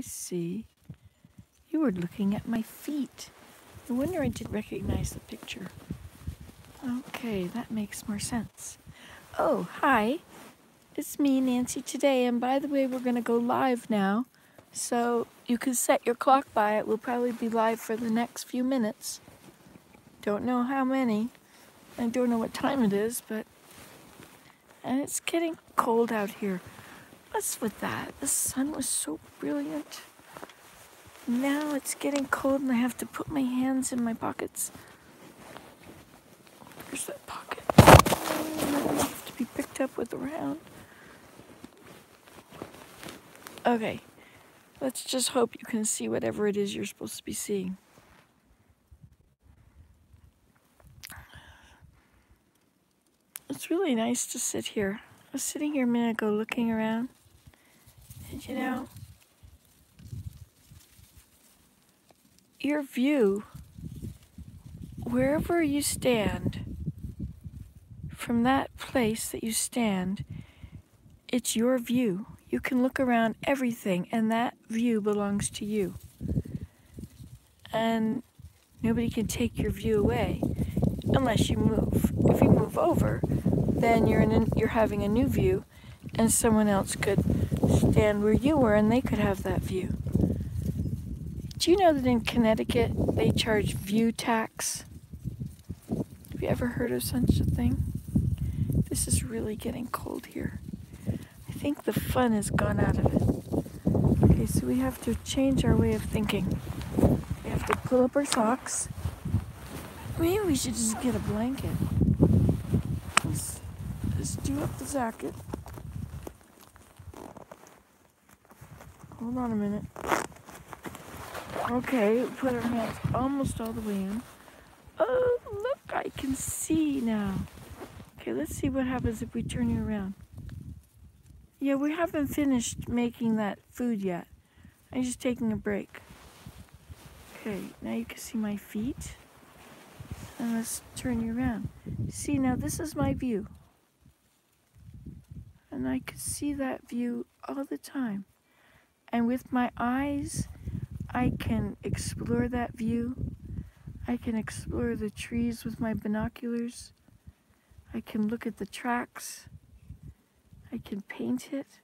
see. You were looking at my feet. No wonder I didn't recognize the picture. Okay, that makes more sense. Oh, hi. It's me, Nancy, today. And by the way, we're going to go live now. So you can set your clock by it. We'll probably be live for the next few minutes. Don't know how many. I don't know what time it is, but... And it's getting cold out here. What's with that? The sun was so brilliant. Now it's getting cold and I have to put my hands in my pockets. Where's that pocket? I have to be picked up with a round. Okay, let's just hope you can see whatever it is you're supposed to be seeing. It's really nice to sit here. I was sitting here a minute ago looking around. And you know, your view, wherever you stand, from that place that you stand, it's your view. You can look around everything, and that view belongs to you. And nobody can take your view away unless you move. If you move over, then you're having a new view, and someone else could stand where you were, and they could have that view. Do you know that in Connecticut they charge view tax? Have you ever heard of such a thing? This is really getting cold here. I think the fun has gone out of it. Okay, so we have to change our way of thinking. We have to pull up our socks. Maybe we should just get a blanket. Let's do up the jacket. Hold on a minute. Okay, put our hands almost all the way in. Oh, look, I can see now. Okay, let's see what happens if we turn you around. Yeah, we haven't finished making that food yet. I'm just taking a break. Okay, now you can see my feet. And let's turn you around. See, now this is my view. And I can see that view all the time. And with my eyes, I can explore that view. I can explore the trees with my binoculars. I can look at the tracks. I can paint it.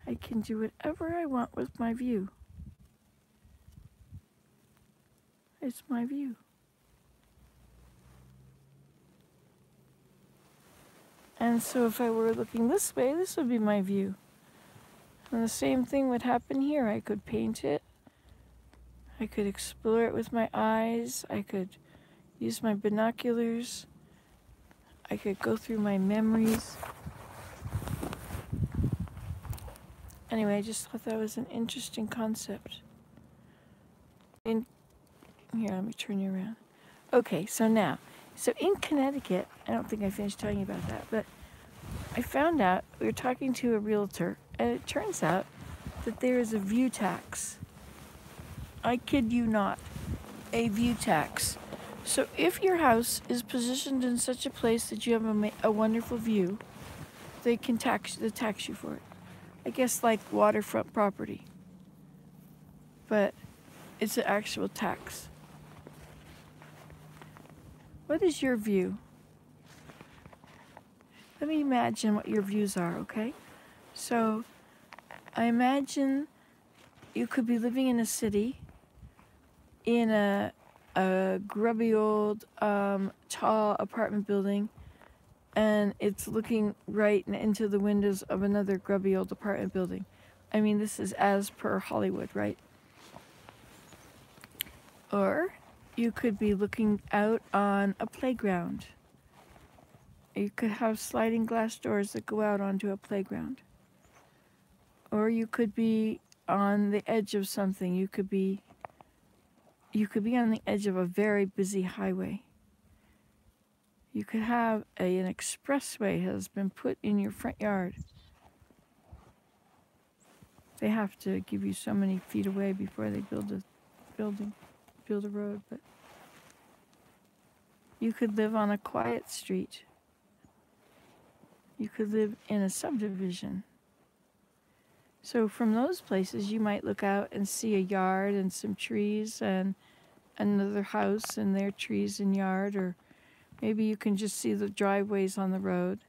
I can do whatever I want with my view. It's my view. And so if I were looking this way, this would be my view. And the same thing would happen here. I could paint it. I could explore it with my eyes. I could use my binoculars. I could go through my memories. Anyway, I just thought that was an interesting concept. Here, let me turn you around. Okay, so in Connecticut, I don't think I finished telling you about that, but I found out, we were talking to a realtor, and it turns out that there is a view tax. I kid you not, a view tax. So if your house is positioned in such a place that you have a wonderful view, they tax you for it. I guess like waterfront property. But it's an actual tax. What is your view? Let me imagine what your views are, okay? So I imagine you could be living in a city in a grubby old tall apartment building, and it's looking right into the windows of another grubby old apartment building. I mean, this is as per Hollywood, right? Or you could be looking out on a playground. You could have sliding glass doors that go out onto a playground. Or you could be on the edge of something. You could be on the edge of a very busy highway. You could have an expressway has been put in your front yard. They have to give you so many feet away before they build a road, but you could live on a quiet street. You could live in a subdivision. So from those places, you might look out and see a yard and some trees and another house and their trees and yard, or maybe you can just see the driveways on the road,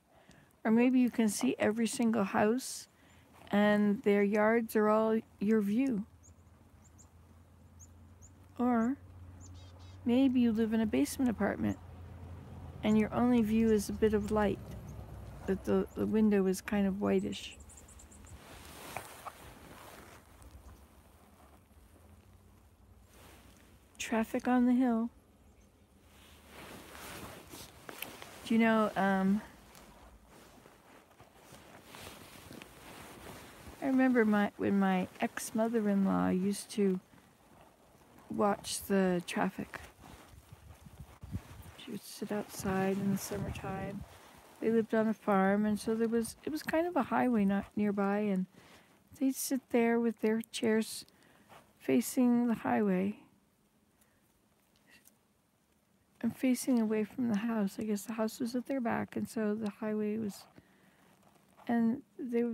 or maybe you can see every single house and their yards are all your view. Or maybe you live in a basement apartment and your only view is a bit of light, that the window is kind of whitish. Traffic on the hill. Do you know, I remember when my ex-mother-in-law used to watch the traffic. She would sit outside in the summertime. They lived on a farm, and so it was kind of a highway not nearby, and they'd sit there with their chairs facing the highway and facing away from the house. I guess the house was at their back, and so the highway was, and they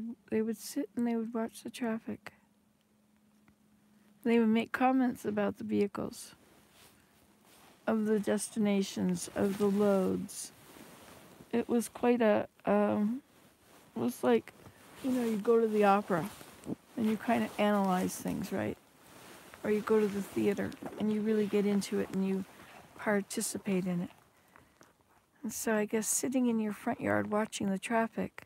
would sit and they would watch the traffic. They would make comments about the vehicles, of the destinations, of the loads. It was quite it was like, you go to the opera and you kind of analyze things, right? Or you go to the theater and you really get into it and you participate in it. And so I guess sitting in your front yard watching the traffic,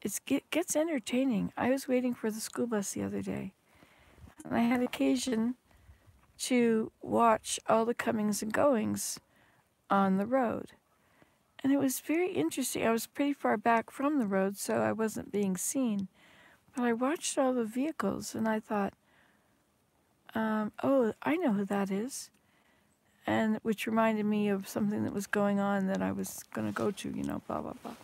it gets entertaining. I was waiting for the school bus the other day, and I had occasion to watch all the comings and goings on the road. And it was very interesting. I was pretty far back from the road, so I wasn't being seen. But I watched all the vehicles, and I thought, oh, I know who that is. And which reminded me of something that was going on that I was going to go to, blah, blah, blah.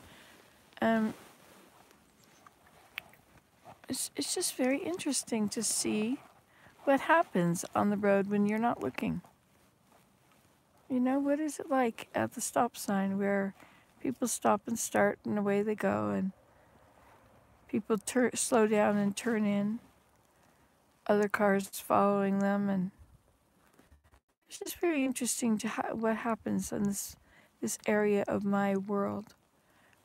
It's just very interesting to see what happens on the road when you're not looking. What is it like at the stop sign where people stop and start and away they go, and people slow down and turn in, other cars following them, and it's just very interesting to what happens in this area of my world,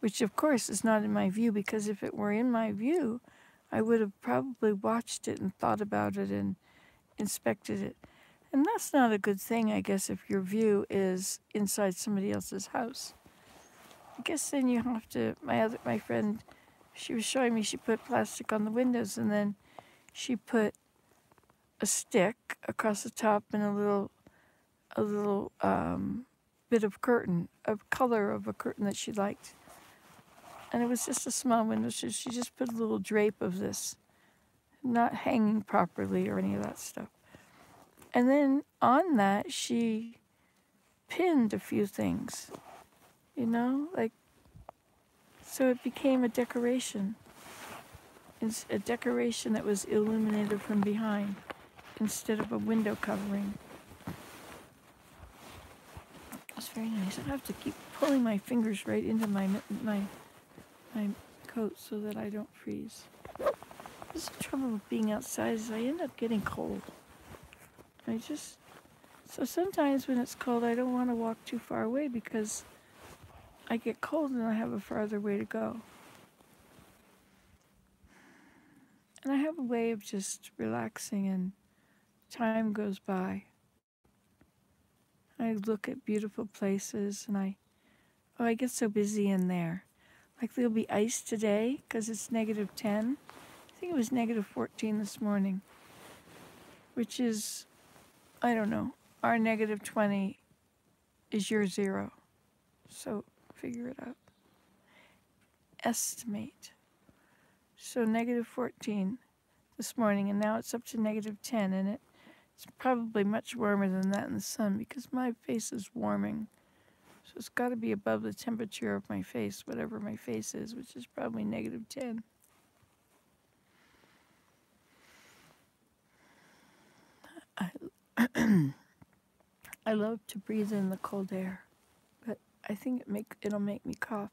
which of course is not in my view, because if it were in my view, I would have probably watched it and thought about it and inspected it. And that's not a good thing, I guess, if your view is inside somebody else's house. I guess then you have to, my friend, she was showing me she put plastic on the windows, and then she put a stick across the top and a little bit of curtain, of color of a curtain that she liked. And it was just a small window, so she just put a little drape of this, not hanging properly or any of that stuff. And then on that, she pinned a few things, so it became a decoration. It's a decoration that was illuminated from behind instead of a window covering. It's very nice. I have to keep pulling my fingers right into my coat so that I don't freeze. This is the trouble with being outside, is I end up getting cold. So sometimes when it's cold, I don't want to walk too far away because I get cold and I have a farther way to go. And I have a way of just relaxing, and time goes by. I look at beautiful places, and I get so busy in there. Like there'll be ice today because it's -10. I think it was -14 this morning, which is, I don't know, our -20 is your 0. So figure it out. Estimate. So -14 this morning, and now it's up to -10, and it's probably much warmer than that in the sun because my face is warming. So it's got to be above the temperature of my face, whatever my face is, which is probably -10. I love to breathe in the cold air, but I think it'll make me cough.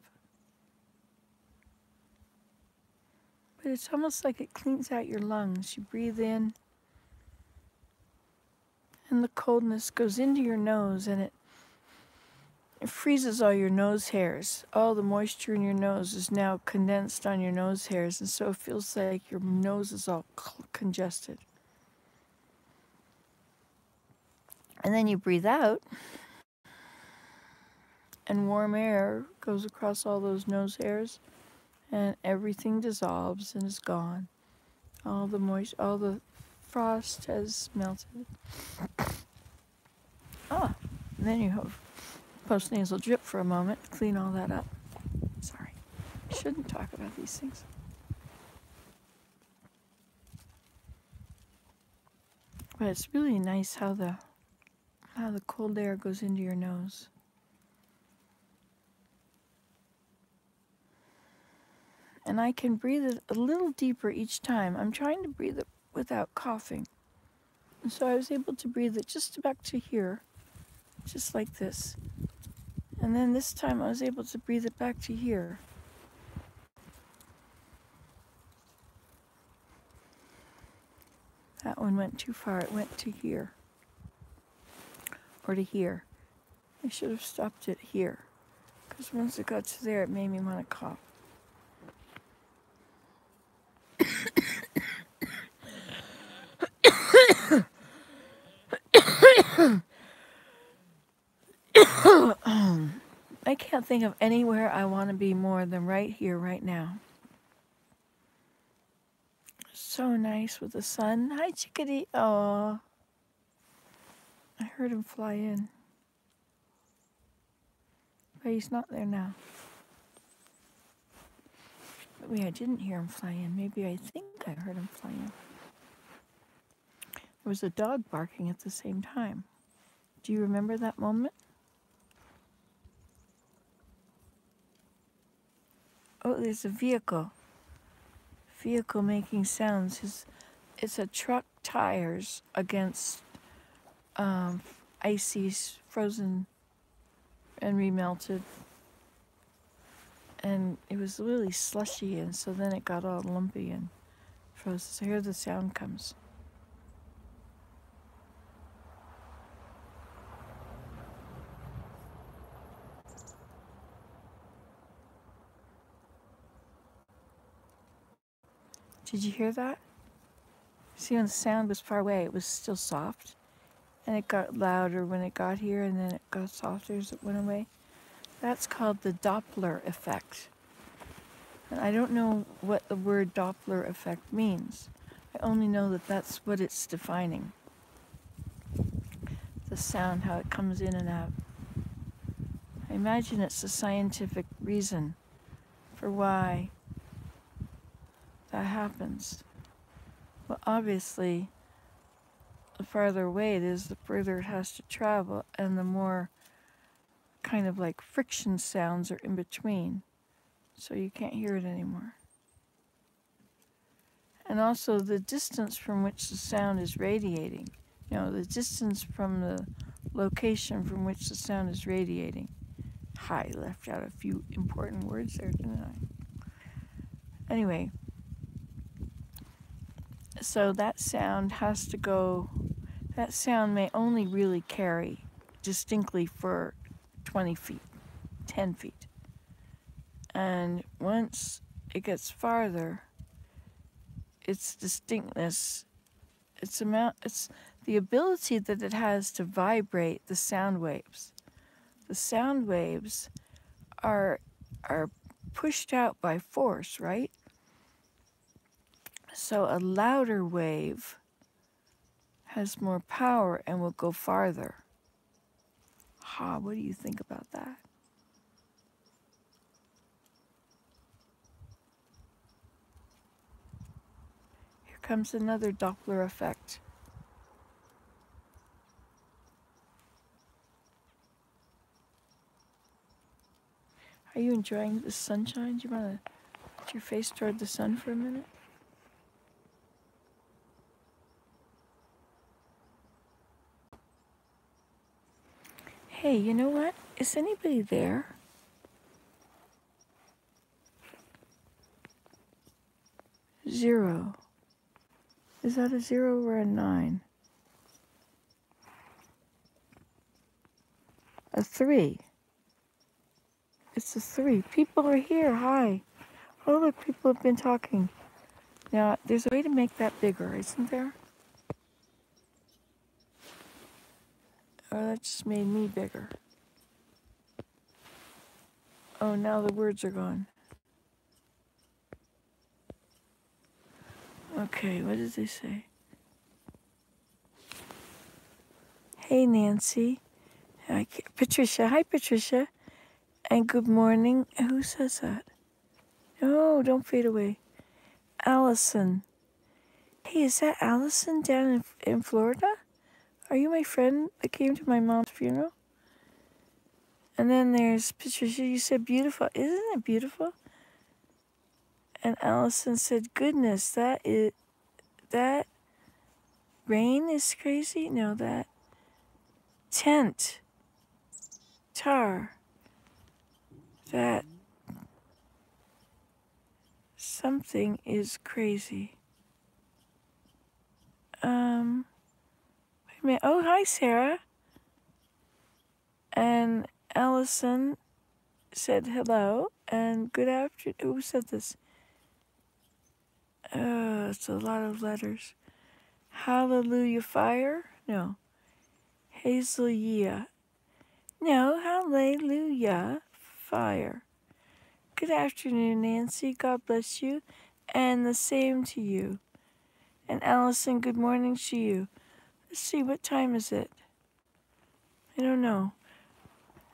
But it's almost like it cleans out your lungs. You breathe in, and the coldness goes into your nose, and it freezes all your nose hairs. All the moisture in your nose is now condensed on your nose hairs, and so it feels like your nose is all congested. And then you breathe out, and warm air goes across all those nose hairs, and everything dissolves and is gone. All the frost has melted. And then you have postnasal drip for a moment, clean all that up. Sorry, I shouldn't talk about these things. But it's really nice how the cold air goes into your nose. And I can breathe it a little deeper each time. I'm trying to breathe it without coughing. And so I was able to breathe it just back to here, just like this. And then this time I was able to breathe it back to here. That one went too far. It went to here. Or to here. I should have stopped it here. Because once it got to there, it made me want to cough. I can't think of anywhere I want to be more than right here, right now. So nice with the sun. Hi, chickadee. Oh, I heard him fly in. But he's not there now. Maybe I didn't hear him fly in. Maybe I think I heard him fly in. There was a dog barking at the same time. Do you remember that moment? Oh, there's a vehicle. Vehicle making sounds. It's a truck tires against icy, frozen, and remelted. And it was really slushy, and so then it got all lumpy and frozen. So here the sound comes. Did you hear that? See, when the sound was far away, it was still soft. And it got louder when it got here, and then it got softer as it went away. That's called the Doppler effect. And I don't know what the word Doppler effect means. I only know that that's what it's defining. The sound, how it comes in and out. I imagine it's a scientific reason for why that happens. Well, obviously, the farther away it is, the further it has to travel, and the more kind of like friction sounds are in between, so you can't hear it anymore. And also the distance from which the sound is radiating, the distance from the location from which the sound is radiating. I left out a few important words there, didn't I? Anyway, so that sound has to go, that sound may only really carry distinctly for 20 feet, 10 feet. And once it gets farther, its distinctness, it's the ability that it has to vibrate the sound waves. The sound waves are pushed out by force, right? So a louder wave has more power and will go farther. What do you think about that? Here comes another Doppler effect. Are you enjoying the sunshine? Do you want to put your face toward the sun for a minute? Hey, you know what? Is anybody there? 0. Is that a 0 or a 9? A 3. It's a 3. People are here. Hi. Oh, look, people have been talking. Now, there's a way to make that bigger, isn't there? Oh, that just made me bigger. Oh, now the words are gone. Okay, what did they say? Hey, Nancy. Hi, Patricia. Hi, Patricia. And good morning. Who says that? Oh, don't fade away. Allison. Hey, is that Allison down in Florida? Are you my friend that came to my mom's funeral? And then there's Patricia. You said beautiful. Isn't it beautiful? And Allison said, goodness, that rain is crazy? No, that tent, tar, that something is crazy. Wait a minute. Oh, hi, Sarah. And Allison said hello and good afternoon. Who said this? It's a lot of letters. Hallelujah fire? No. Hazel. No, hallelujah fire. Good afternoon, Nancy. God bless you. And the same to you. And Allison, good morning to you. Let's see, what time is it? I don't know.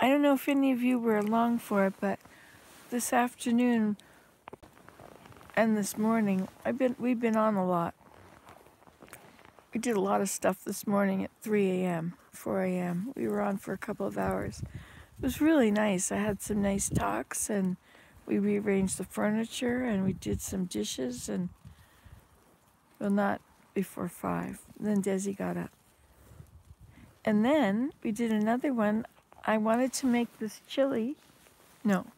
I don't know if any of you were along for it, but this afternoon and this morning, we've been on a lot. We did a lot of stuff this morning at 3 a.m., 4 a.m. We were on for a couple of hours. It was really nice. I had some nice talks, and we rearranged the furniture, and we did some dishes, and, well, not before 5. Then Desi got up. And then we did another one. I wanted to make this chili. No,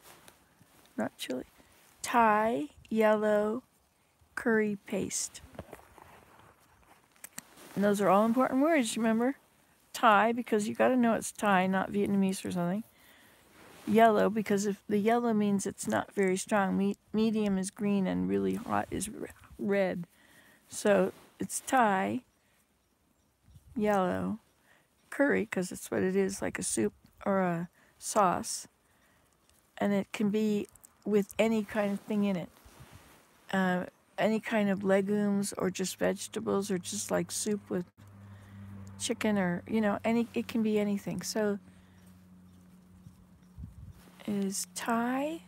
not chili. Thai yellow curry paste. And those are all important words, remember? Thai, because you got to know it's Thai, not Vietnamese or something. Yellow, because if the yellow means it's not very strong. Medium is green and really hot is red. So it's Thai, yellow, curry, because it's what it is, like a soup or a sauce. And it can be with any kind of thing in it. Any kind of legumes or just vegetables or just like soup with chicken or, it can be anything. So is Thai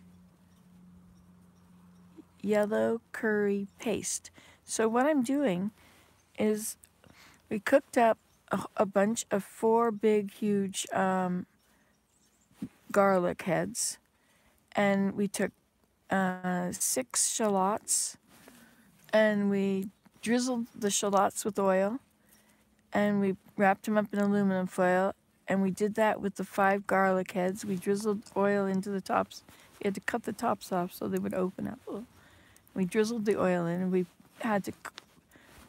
yellow curry paste. So what I'm doing is we cooked up a bunch of 4 big, huge garlic heads, and we took 6 shallots, and we drizzled the shallots with oil, and we wrapped them up in aluminum foil, and we did that with the 5 garlic heads. We drizzled oil into the tops. We had to cut the tops off so they would open up. We drizzled the oil in, and we had to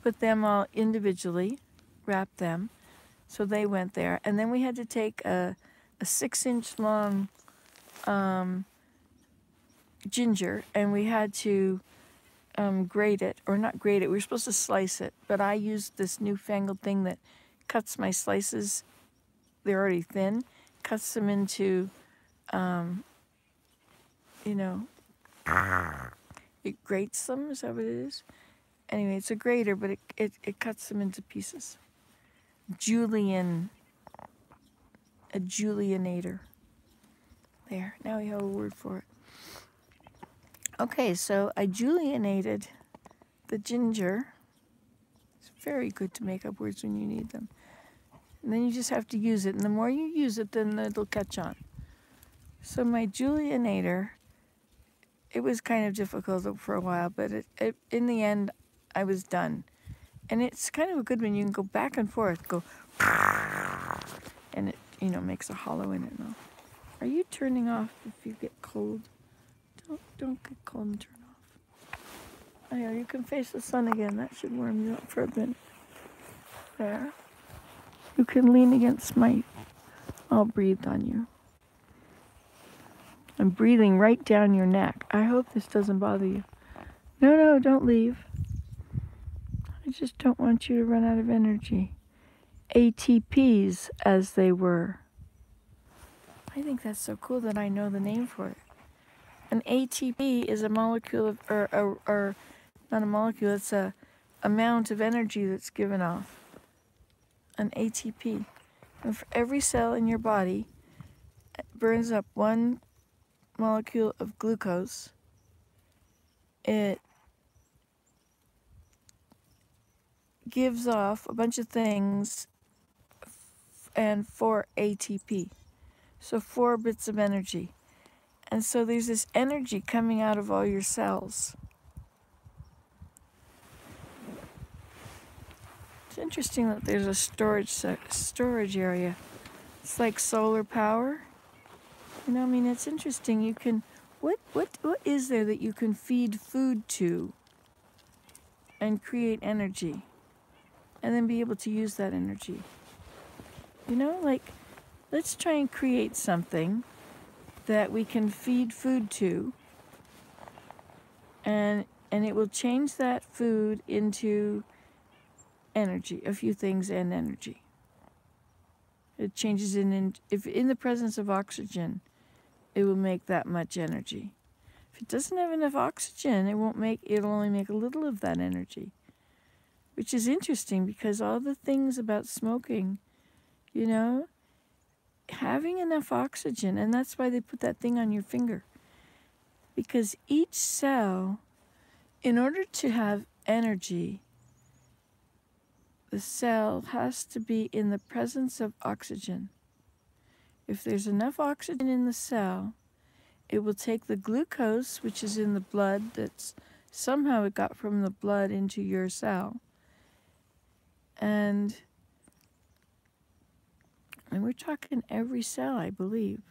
put them all individually, wrap them, so they went there. And then we had to take a 6-inch long ginger, and we had to grate it, or not grate it. We were supposed to slice it, but I used this newfangled thing that cuts my slices. They're already thin, cuts them into, it grates them. Is that what it is? Anyway, it's a grater, but it cuts them into pieces. A julianator. There, now we have a word for it. Okay, so I julianated the ginger. It's very good to make up words when you need them. And then you just have to use it. And the more you use it, then it'll catch on. So my julianator, it was kind of difficult for a while, but in the end, I was done. And it's kind of a good one. You can go back and forth, go, and it, makes a hollow in it and all. Are you turning off if you get cold? Don't get cold and turn off. Oh, yeah, you can face the sun again. That should warm you up for a bit. There. You can lean against my... I'll breathe on you. I'm breathing right down your neck. I hope this doesn't bother you. No, don't leave. I just don't want you to run out of energy. ATPs, as they were. I think that's so cool that I know the name for it. An ATP is a molecule of, or not a molecule, it's a amount of energy that's given off. An ATP. And for every cell in your body, it burns up one molecule of glucose. It gives off a bunch of things and 4 ATP. So 4 bits of energy. And so there's this energy coming out of all your cells. It's interesting that there's a storage area. It's like solar power. You know, I mean, it's interesting. You can, what is there that you can feed food to and create energy and then be able to use that energy? You know, like, let's try and create something that we can feed food to, and it will change that food into energy, a few things and energy. It changes if in the presence of oxygen, it will make that much energy. If it doesn't have enough oxygen, it'll only make a little of that energy. Which is interesting because all the things about smoking, you know, having enough oxygen, and that's why they put that thing on your finger. Because each cell, in order to have energy, the cell has to be in the presence of oxygen. If there's enough oxygen in the cell, it will take the glucose, which is in the blood, that's somehow it got from the blood into your cell. And we're talking every cell, I believe.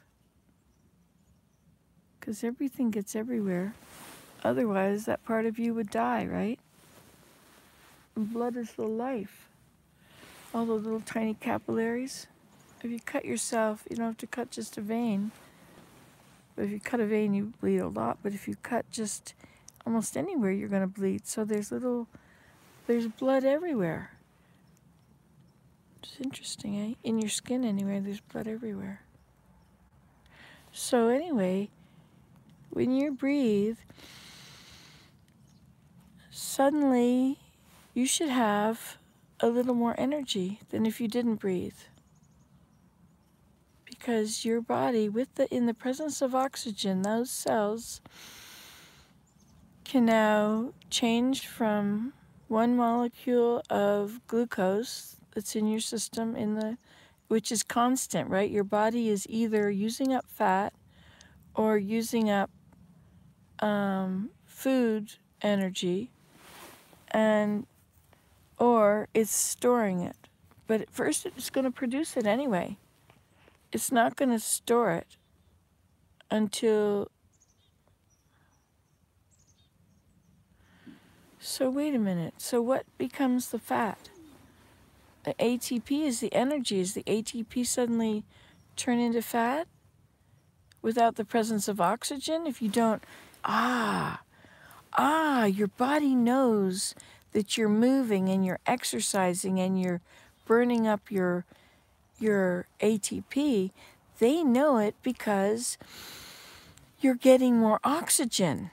Because everything gets everywhere. Otherwise, that part of you would die, right? And blood is the life. All those little tiny capillaries. If you cut yourself, you don't have to cut just a vein. But if you cut a vein, you bleed a lot. But if you cut just almost anywhere, you're going to bleed. So there's blood everywhere. It's interesting, eh? In your skin anyway, there's blood everywhere. So anyway, when you breathe, suddenly you should have a little more energy than if you didn't breathe. Because your body, in the presence of oxygen, those cells can now change from one molecule of glucose that's in your system, which is constant, right? Your body is either using up fat or using up food energy, or it's storing it. But at first it's going to produce it anyway. It's not going to store it until... So wait a minute. So what becomes the fat? The ATP is the energy. Is the ATP suddenly turn into fat without the presence of oxygen? If you don't... your body knows that you're moving and you're exercising and you're burning up your ATP. They know it because you're getting more oxygen.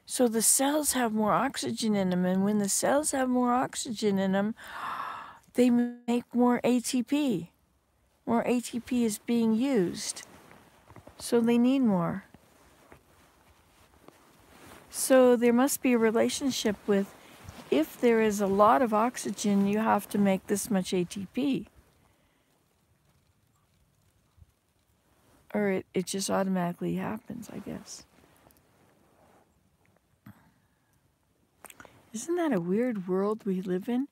So the cells have more oxygen in them, and when the cells have more oxygen in them, they make more ATP. More ATP is being used. So they need more. So there must be a relationship with, if there is a lot of oxygen, you have to make this much ATP. Or it just automatically happens, I guess. Isn't that a weird world we live in?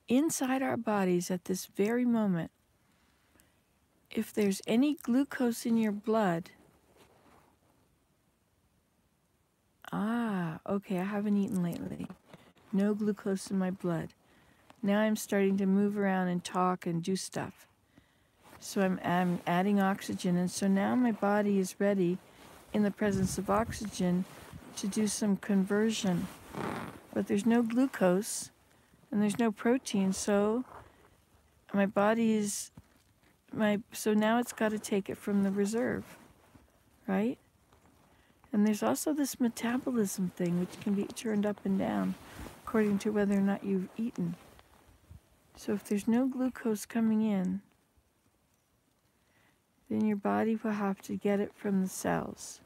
Inside our bodies at this very moment, if there's any glucose in your blood, Okay, I haven't eaten lately. No glucose in my blood. Now I'm starting to move around and talk and do stuff. So I'm adding oxygen, and so now my body is ready in the presence of oxygen to do some conversion. But there's no glucose and there's no protein, so my body is so now it's got to take it from the reserve, right? And there's also this metabolism thing which can be turned up and down according to whether or not you've eaten. So if there's no glucose coming in, then your body will have to get it from the cells.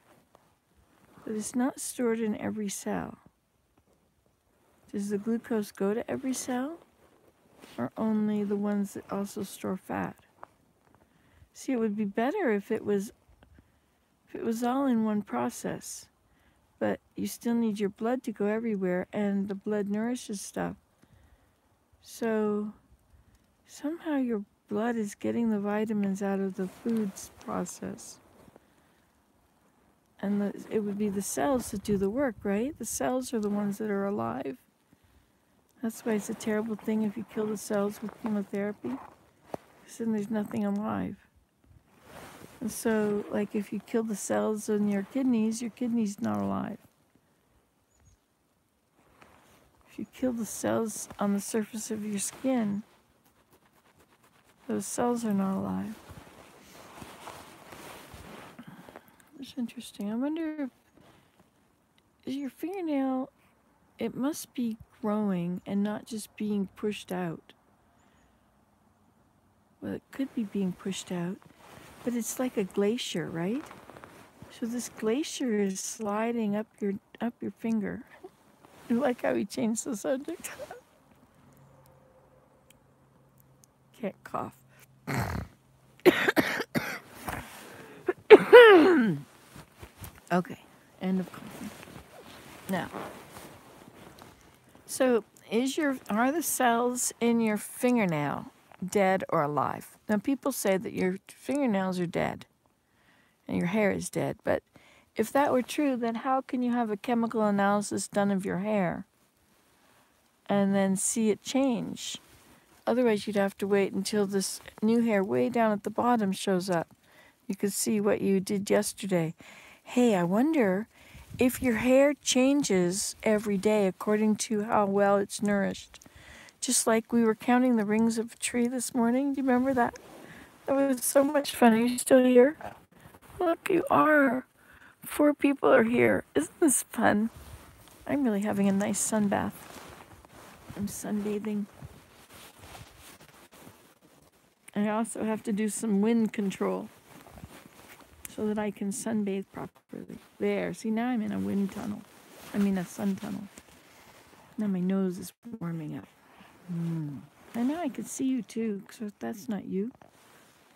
But it's not stored in every cell. Does the glucose go to every cell, or only the ones that also store fat? See, it would be better if it was all in one process, but you still need your blood to go everywhere, and the blood nourishes stuff. So somehow your blood is getting the vitamins out of the foods process. And it would be the cells that do the work, right? The cells are the ones that are alive. That's why it's a terrible thing if you kill the cells with chemotherapy, because then there's nothing alive. And so, like, if you kill the cells in your kidney's not alive. If you kill the cells on the surface of your skin, those cells are not alive. That's interesting. I wonder if is your fingernail, it must be growing and not just being pushed out. Well, it could be being pushed out, but it's like a glacier, right? So this glacier is sliding up your finger. I like how we changed the subject. Can't cough. Okay, end of coughing. Now, so are the cells in your fingernail dead or alive? Now, people say that your fingernails are dead and your hair is dead, but if that were true, then how can you have a chemical analysis done of your hair and then see it change? Otherwise, you'd have to wait until this new hair way down at the bottom shows up. You could see what you did yesterday. Hey, I wonder if your hair changes every day according to how well it's nourished. Just like we were counting the rings of a tree this morning. Do you remember that? That was so much fun. Are you still here? Look, you are. 4 people are here. Isn't this fun? I'm really having a nice sun bath. I'm sunbathing. I also have to do some wind control so that I can sunbathe properly. There. See, now I'm in a wind tunnel. I mean a sun tunnel. Now my nose is warming up. And now I can see you too, so that's not you.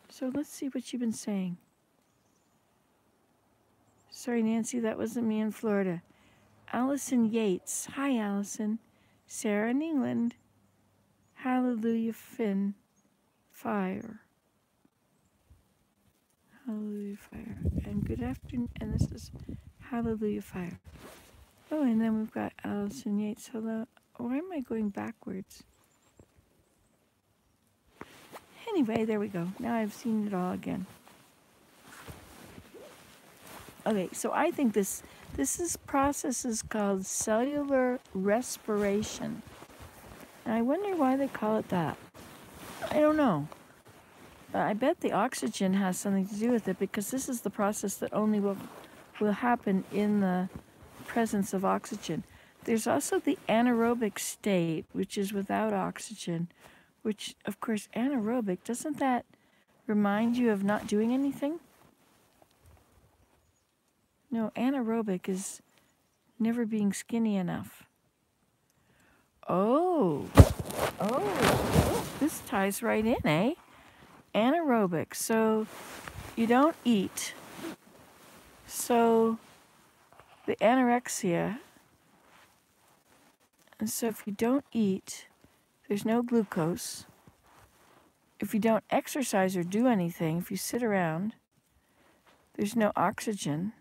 So let's see what you've been saying. Sorry, Nancy, that wasn't me in Florida. Allison Yates. Hi, Allison. Sarah in England. Hallelujah, Finn. Fire. Hallelujah, fire. And good afternoon. And this is Hallelujah, fire. Oh, and then we've got Allison Yates. Hello. Why am I going backwards? Anyway, there we go. Now I've seen it all again. Okay, so I think this process is called cellular respiration. And I wonder why they call it that. I don't know. I bet the oxygen has something to do with it, because this is the process that only will happen in the presence of oxygen. There's also the anaerobic state, which is without oxygen, which, of course, anaerobic, doesn't that remind you of not doing anything? No, anaerobic is never being skinny enough. Oh, this ties right in, eh? Anaerobic, so you don't eat. So the anorexia, and so if you don't eat, there's no glucose. If you don't exercise or do anything, if you sit around, there's no oxygen.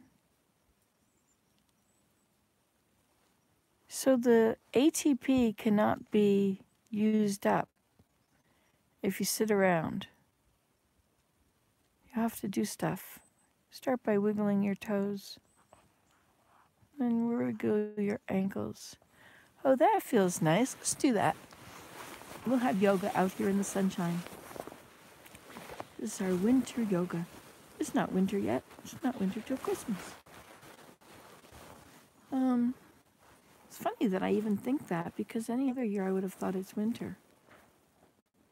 So the ATP cannot be used up if you sit around. You have to do stuff. Start by wiggling your toes. Then wiggle your ankles. Oh, that feels nice. Let's do that. We'll have yoga out here in the sunshine. This is our winter yoga. It's not winter yet. It's not winter till Christmas. It's funny that I even think that, because any other year I would have thought it's winter.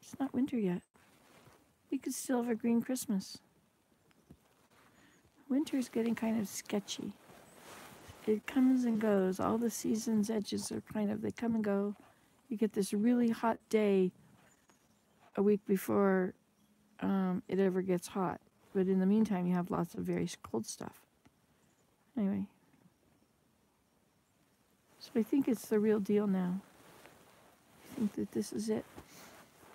It's not winter yet. We could still have a green Christmas. Winter's getting kind of sketchy. It comes and goes. All the season's edges are they come and go. You get this really hot day a week before it ever gets hot. But in the meantime, you have lots of very cold stuff. Anyway. So I think it's the real deal now. I think that this is it.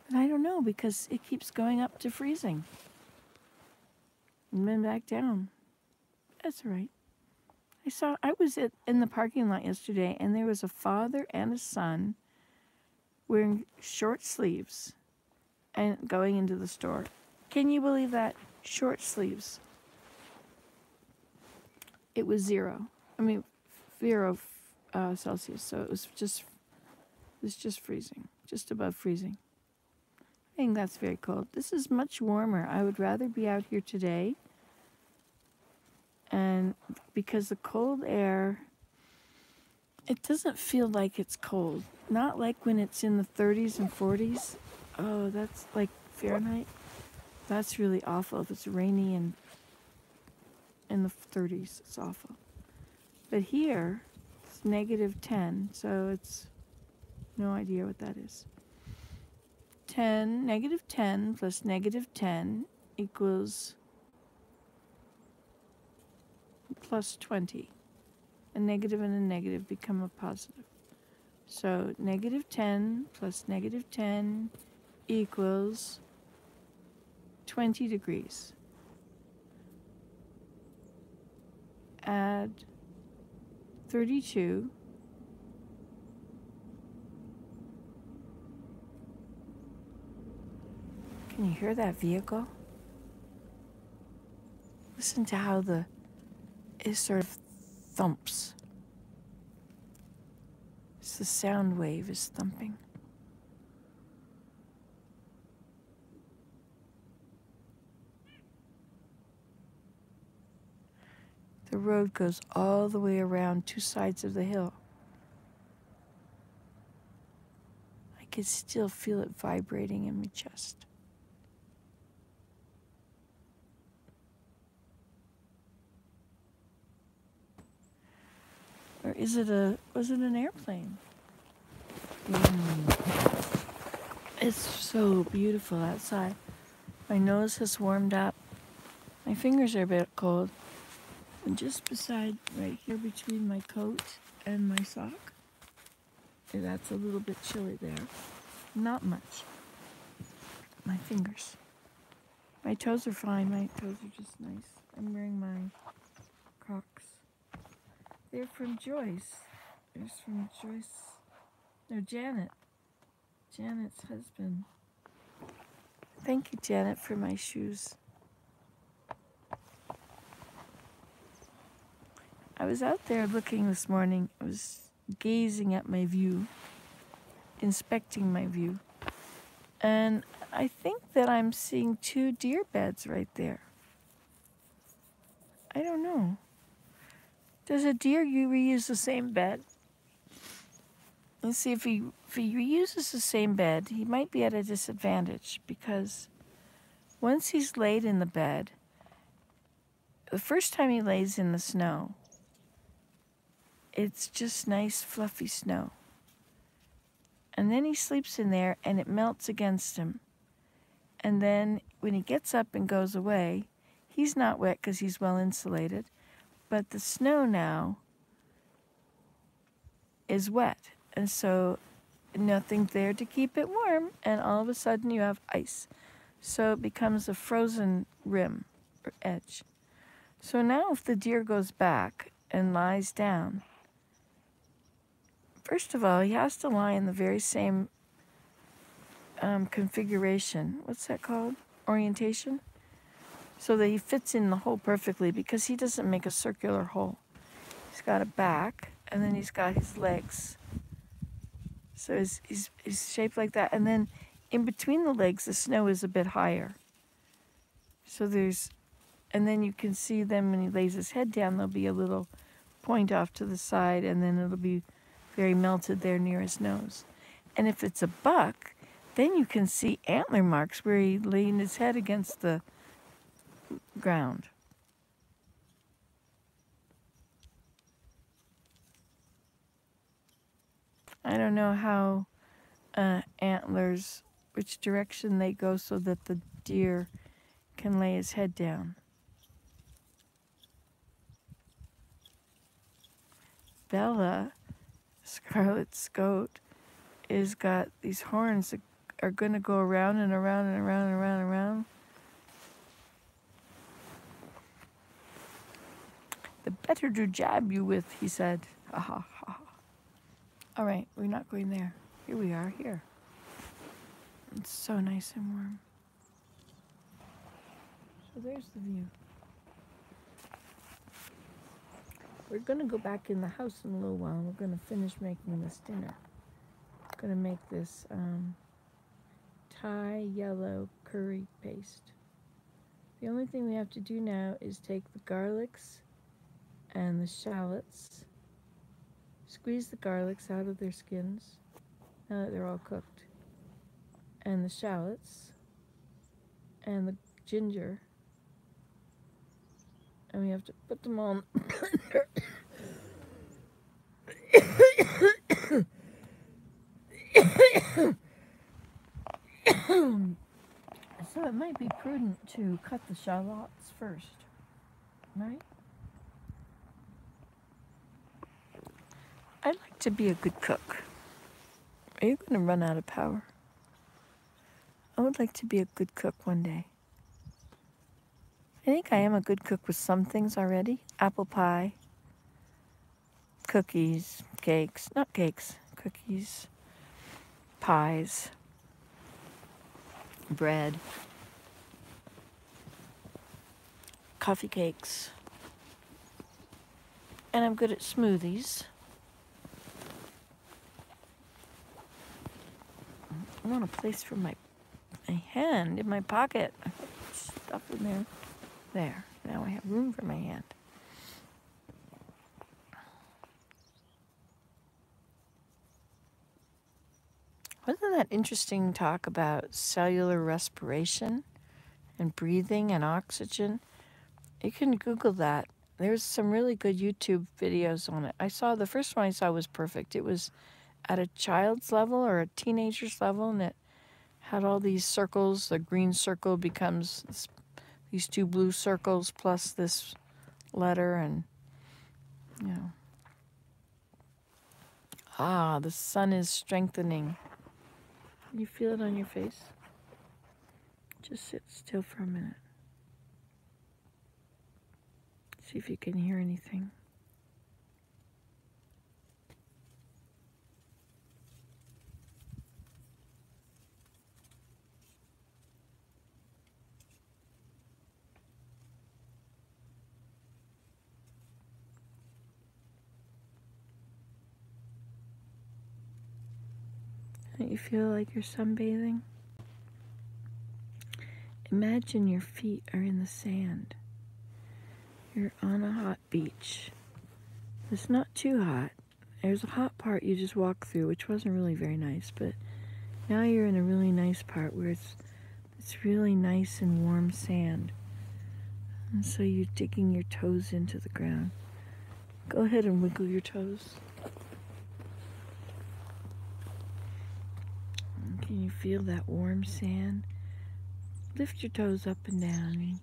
But I don't know, because it keeps going up to freezing. And then back down. That's all right. I was in the parking lot yesterday, and there was a father and a son wearing short sleeves and going into the store. Can you believe that? Short sleeves. It was 0 Celsius, so it was just freezing, just above freezing. I think that's very cold. This is much warmer. I would rather be out here today, and because the cold air, it doesn't feel like it's cold. Not like when it's in the 30s and 40s. Oh, that's like Fahrenheit. That's really awful. If it's rainy and in the 30s, it's awful. But here, it's -10, so it's no idea what that is. -10 plus -10 equals +20. A negative and a negative become a positive. So -10 plus -10 equals 20 degrees. Add 32. Can you hear that vehicle? Listen to how it sort of thumps. It's the sound wave is thumping. The road goes all the way around 2 sides of the hill. I could still feel it vibrating in my chest. Or was it an airplane? It's so beautiful outside. My nose has warmed up. My fingers are a bit cold. And just beside, right here between my coat and my sock, that's a little bit chilly there. Not much. My fingers. My toes are fine. My toes are just nice. I'm wearing my Crocs. They're from Joyce. They're from Joyce. No, Janet. Janet's husband. Thank you, Janet, for my shoes. I was out there looking this morning. I was gazing at my view, inspecting my view. And I think that I'm seeing 2 deer beds right there. I don't know. Does a deer reuse the same bed? Let's see, if he reuses the same bed, he might be at a disadvantage, because once he's laid in the bed, the first time he lays in the snow, it's just nice fluffy snow. And then he sleeps in there and it melts against him. And then when he gets up and goes away, he's not wet because he's well insulated, but the snow now is wet. And so nothing's there to keep it warm, and all of a sudden you have ice. So it becomes a frozen rim or edge. So now if the deer goes back and lies down First of all, he has to lie in the very same configuration. What's that called? Orientation? So that he fits in the hole perfectly, because he doesn't make a circular hole. He's got a back, and then he's got his legs. So he's shaped like that. And then in between the legs, the snow is a bit higher. So and then you can see them when he lays his head down, there'll be a little point off to the side, and then it'll be very melted there near his nose. And if it's a buck, then you can see antler marks where he leaned his head against the ground. I don't know how antlers, which direction they go so that the deer can lay his head down. Bella, Scarlet Scout, is got these horns that are going to go around and around and around and around and around. The better to jab you with, he said. Ha ha ha. All right, we're not going there. Here we are, here. It's so nice and warm. So there's the view. We're going to go back in the house in a little while. We're going to finish making this dinner. I'm going to make this Thai yellow curry paste. The only thing we have to do now is take the garlics and the shallots, squeeze the garlics out of their skins, now that they're all cooked, and the shallots, and the ginger, and we have to put them all in the blender. So it might be prudent to cut the shallots first, right? I'd like to be a good cook. Are you going to run out of power? I would like to be a good cook one day. I think I am a good cook with some things already. Apple pie, cookies, cakes, not cakes, cookies, pies, bread, coffee cakes, and I'm good at smoothies. I want a place for my hand in my pocket. I put stuff in there. There. Now I have room for my hand. Wasn't that interesting talk about cellular respiration and breathing and oxygen? You can Google that. There's some really good YouTube videos on it. The first one I saw was perfect. It was at a child's level or a teenager's level, and it had all these circles. The green circle becomes these two blue circles plus this letter, and the sun is strengthening. You feel it on your face? Just sit still for a minute. See if you can hear anything. Don't you feel like you're sunbathing? Imagine your feet are in the sand. You're on a hot beach. It's not too hot. There's a hot part you just walk through, which wasn't really very nice, but now you're in a really nice part where it's really nice and warm sand. And so you're digging your toes into the ground. Go ahead and wiggle your toes. Can you feel that warm sand? Lift your toes up and down. And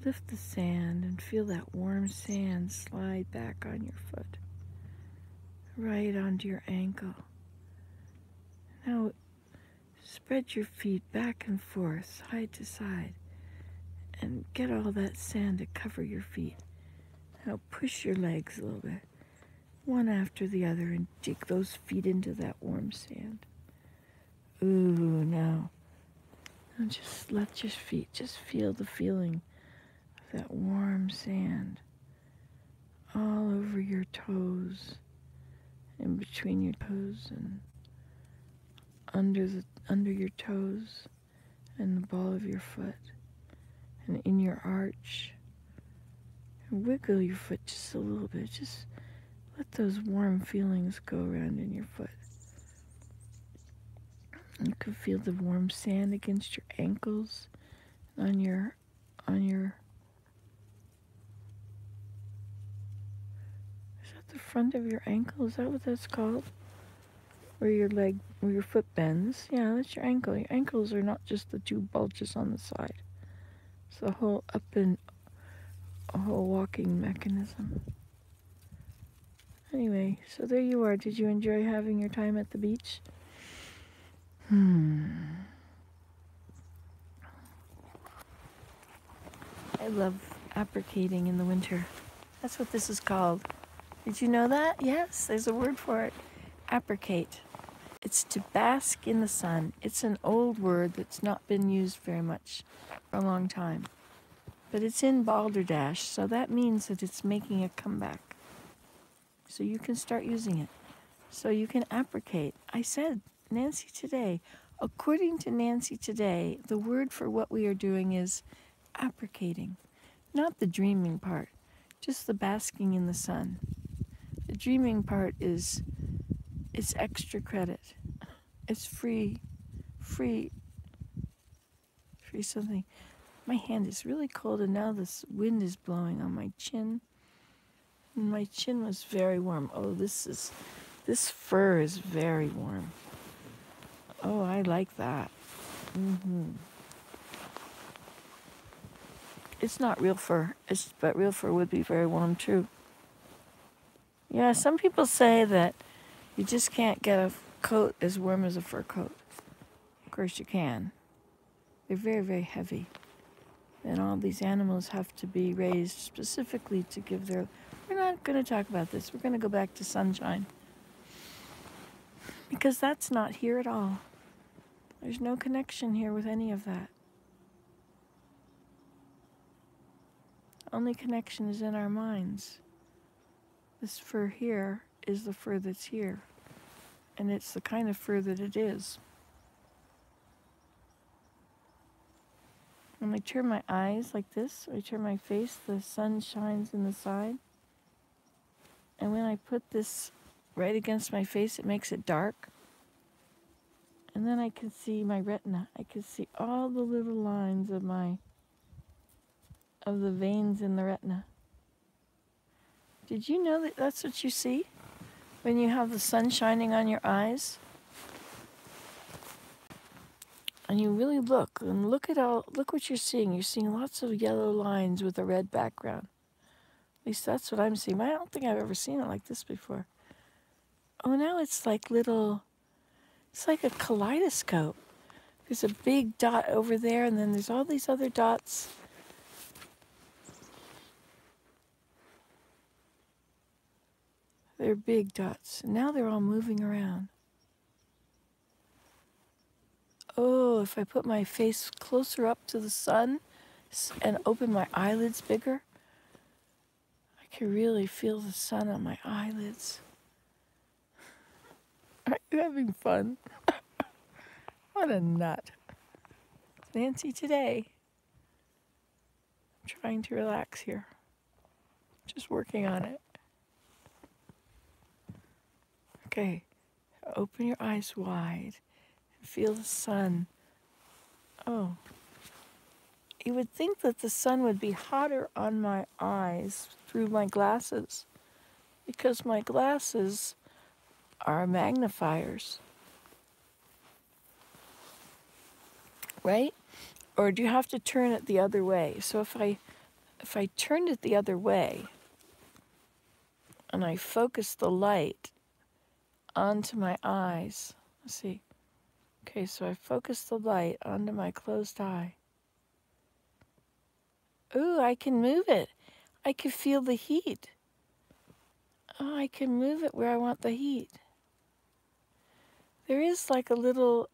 lift the sand and feel that warm sand slide back on your foot, right onto your ankle. Now spread your feet back and forth, side to side, and get all that sand to cover your feet. Now push your legs a little bit. one after the other, and dig those feet into that warm sand. Ooh, now just let your feet just feel the feeling of that warm sand all over your toes, in between your toes, and under your toes, and the ball of your foot, and in your arch. And wiggle your foot just a little bit. Just let those warm feelings go around in your foot. You can feel the warm sand against your ankles, on your is that the front of your ankle? Is that what that's called? Where your foot bends. Yeah, that's your ankle. Your ankles are not just the two bulges on the side. It's the whole a whole walking mechanism. Anyway, so there you are. Did you enjoy having your time at the beach? I love appricating in the winter. That's what this is called. Did you know that? Yes, there's a word for it. Appricate. It's to bask in the sun. It's an old word that's not been used very much for a long time. But it's in balderdash, so that means that it's making a comeback. So you can start using it. So you can appricate. I said, Nancy Today. According to Nancy Today, the word for what we are doing is appricating. Not the dreaming part, just the basking in the sun. The dreaming part it's extra credit. It's free something. My hand is really cold, and now this wind is blowing on my chin. And my chin was very warm. Oh, this fur is very warm. Oh, I like that. It's not real fur, but real fur would be very warm too. Yeah, some people say that you just can't get a coat as warm as a fur coat. Of course you can. They're very, very heavy. And all these animals have to be raised specifically to give their... We're not going to talk about this. We're going to go back to sunshine. Because that's not here at all. There's no connection here with any of that. Only connection is in our minds. This fur here is the fur that's here. And it's the kind of fur that it is. When I turn my eyes like this, I turn my face, the sun shines in the side. And when I put this right against my face, it makes it dark. And then I can see my retina. I can see all the little lines of the veins in the retina. Did you know that that's what you see when you have the sun shining on your eyes? And you really look, and look what you're seeing. You're seeing lots of yellow lines with a red background. At least that's what I'm seeing. I don't think I've ever seen it like this before. Oh, now it's like it's like a kaleidoscope. There's a big dot over there, and then there's all these other dots. They're big dots. And now they're all moving around. Oh, if I put my face closer up to the sun and open my eyelids bigger, I can really feel the sun on my eyelids. Are you having fun? What a nut. Nancy Today. I'm trying to relax here. Just working on it. Okay, open your eyes wide and feel the sun. Oh, you would think that the sun would be hotter on my eyes through my glasses, because my glasses are magnifiers, right? Or do you have to turn it the other way? So if I turned it the other way and I focus the light onto my eyes, let's see. Okay, so I focus the light onto my closed eye. Ooh, I can move it. I can feel the heat. Oh, I can move it where I want the heat. There is like a little,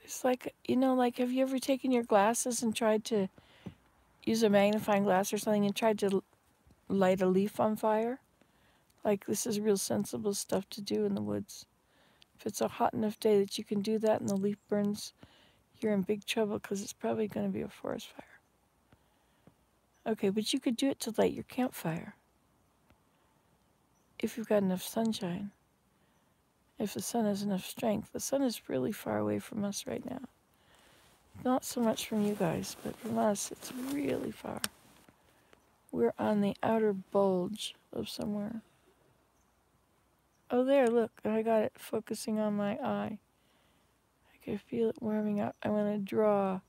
it's like, you know, like have you ever taken your glasses and tried to use a magnifying glass or something and tried to light a leaf on fire? Like this is real sensible stuff to do in the woods. If it's a hot enough day that you can do that and the leaf burns, you're in big trouble because it's probably going to be a forest fire. Okay, but you could do it to light your campfire if you've got enough sunshine. If the sun has enough strength. The sun is really far away from us right now. Not so much from you guys, but from us, it's really far. We're on the outer bulge of somewhere. Oh, there, look. I got it focusing on my eye. I can feel it warming up. I want to draw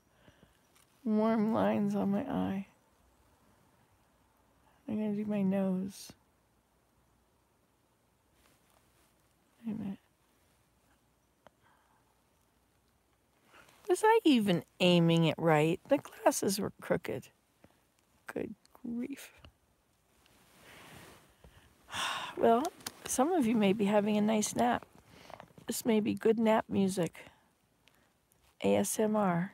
warm lines on my eye. I'm going to do my nose. Wait a minute. Was I even aiming it right? The glasses were crooked. Good grief. Well, some of you may be having a nice nap. This may be good nap music. ASMR.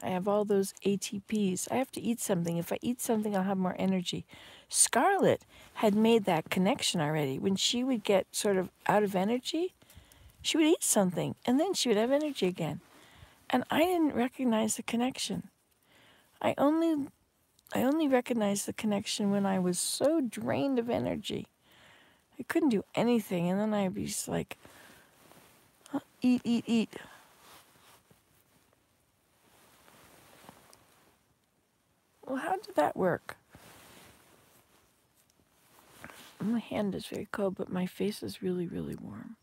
I have all those ATPs. I have to eat something. If I eat something, I'll have more energy. Scarlett had made that connection already. When she would get sort of out of energy, she would eat something, and then she would have energy again. And I didn't recognize the connection. I only recognized the connection when I was so drained of energy. I couldn't do anything, and then I'd be just like, eat, eat, eat. Well, how did that work? My hand is very cold, but my face is really, really warm.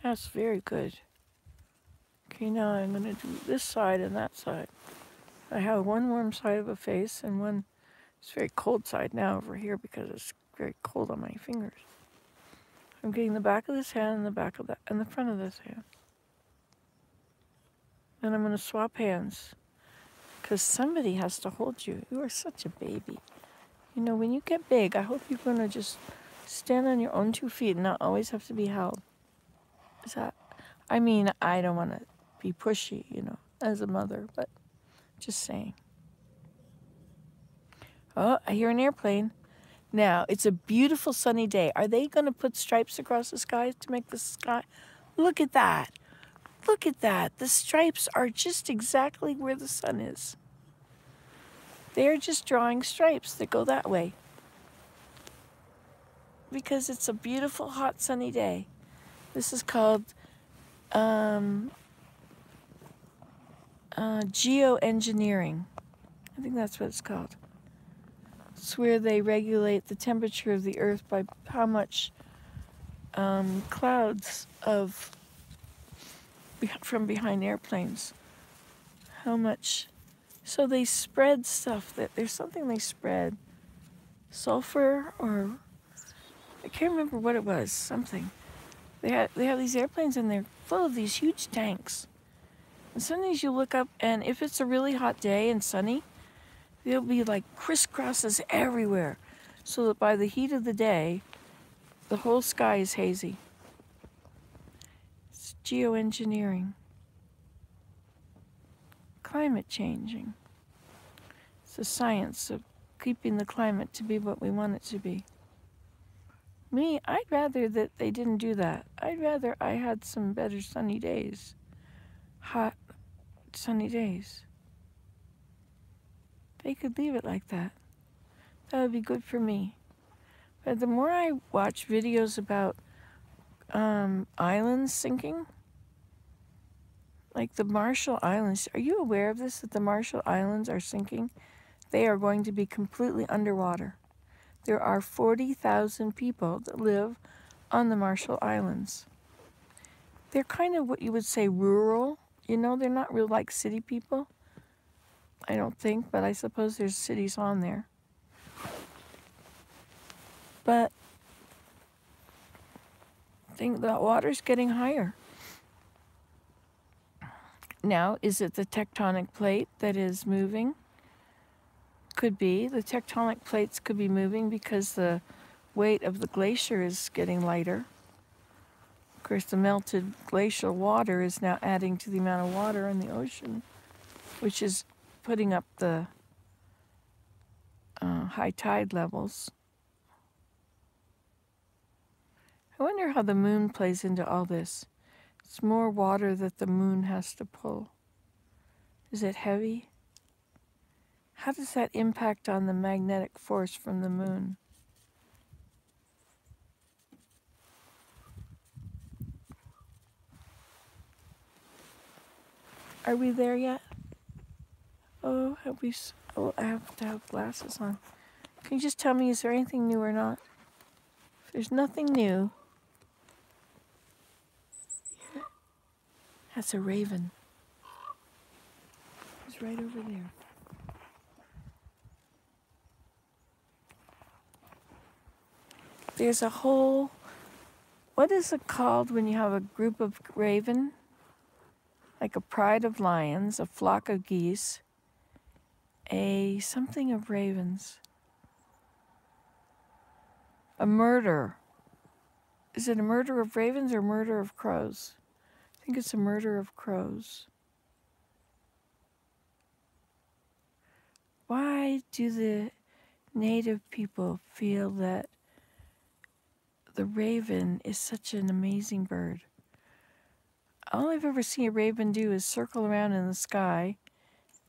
That's very good. Okay, now I'm going to do this side and that side. I have one warm side of the face and one, it's very cold side now over here because it's very cold on my fingers. I'm getting the back of this hand and the back of that and the front of this hand. Then I'm going to swap hands because somebody has to hold you. You are such a baby. You know, when you get big, I hope you're going to just stand on your own 2 feet and not always have to be held. Is that, I mean, I don't want to be pushy, you know, as a mother, but just saying. Oh, I hear an airplane. Now, it's a beautiful sunny day. Are they going to put stripes across the sky to make the sky? Look at that. Look at that. The stripes are just exactly where the sun is. They're just drawing stripes that go that way. Because it's a beautiful, hot, sunny day. This is called geoengineering. I think that's what it's called. It's where they regulate the temperature of the earth by how much clouds from behind airplanes. How much. So they spread stuff. There's something they spread. Sulfur or I can't remember what it was. Something. They have these airplanes and they're full of these huge tanks. And sometimes you look up and if it's a really hot day and sunny, there'll be like crisscrosses everywhere. So that by the heat of the day, the whole sky is hazy. It's geoengineering. Climate changing. It's the science of keeping the climate to be what we want it to be. Me, I'd rather that they didn't do that. I'd rather I had some better sunny days. Hot, sunny days. They could leave it like that. That would be good for me. But the more I watch videos about islands sinking, like the Marshall Islands, are you aware of this, that the Marshall Islands are sinking? They are going to be completely underwater. There are 40,000 people that live on the Marshall Islands. They're kind of what you would say rural. You know, they're not real like city people. I don't think, but I suppose there's cities on there. But the water's getting higher. Now, is it the tectonic plate that is moving? Could be. The tectonic plates could be moving because the weight of the glacier is getting lighter. Of course, the melted glacial water is now adding to the amount of water in the ocean, which is putting up the high tide levels. I wonder how the moon plays into all this. It's more water that the moon has to pull. Is it heavy? How does that impact on the magnetic force from the moon? Are we there yet? Oh, have we? Oh, I have to have glasses on. Can you just tell me, is there anything new or not? If there's nothing new, that's a raven. It's right over there. There's a whole, what is it called when you have a group of raven? Like a pride of lions, a flock of geese, a something of ravens. A murder. Is it a murder of ravens or murder of crows? I think it's a murder of crows. Why do the native people feel that the raven is such an amazing bird? All I've ever seen a raven do is circle around in the sky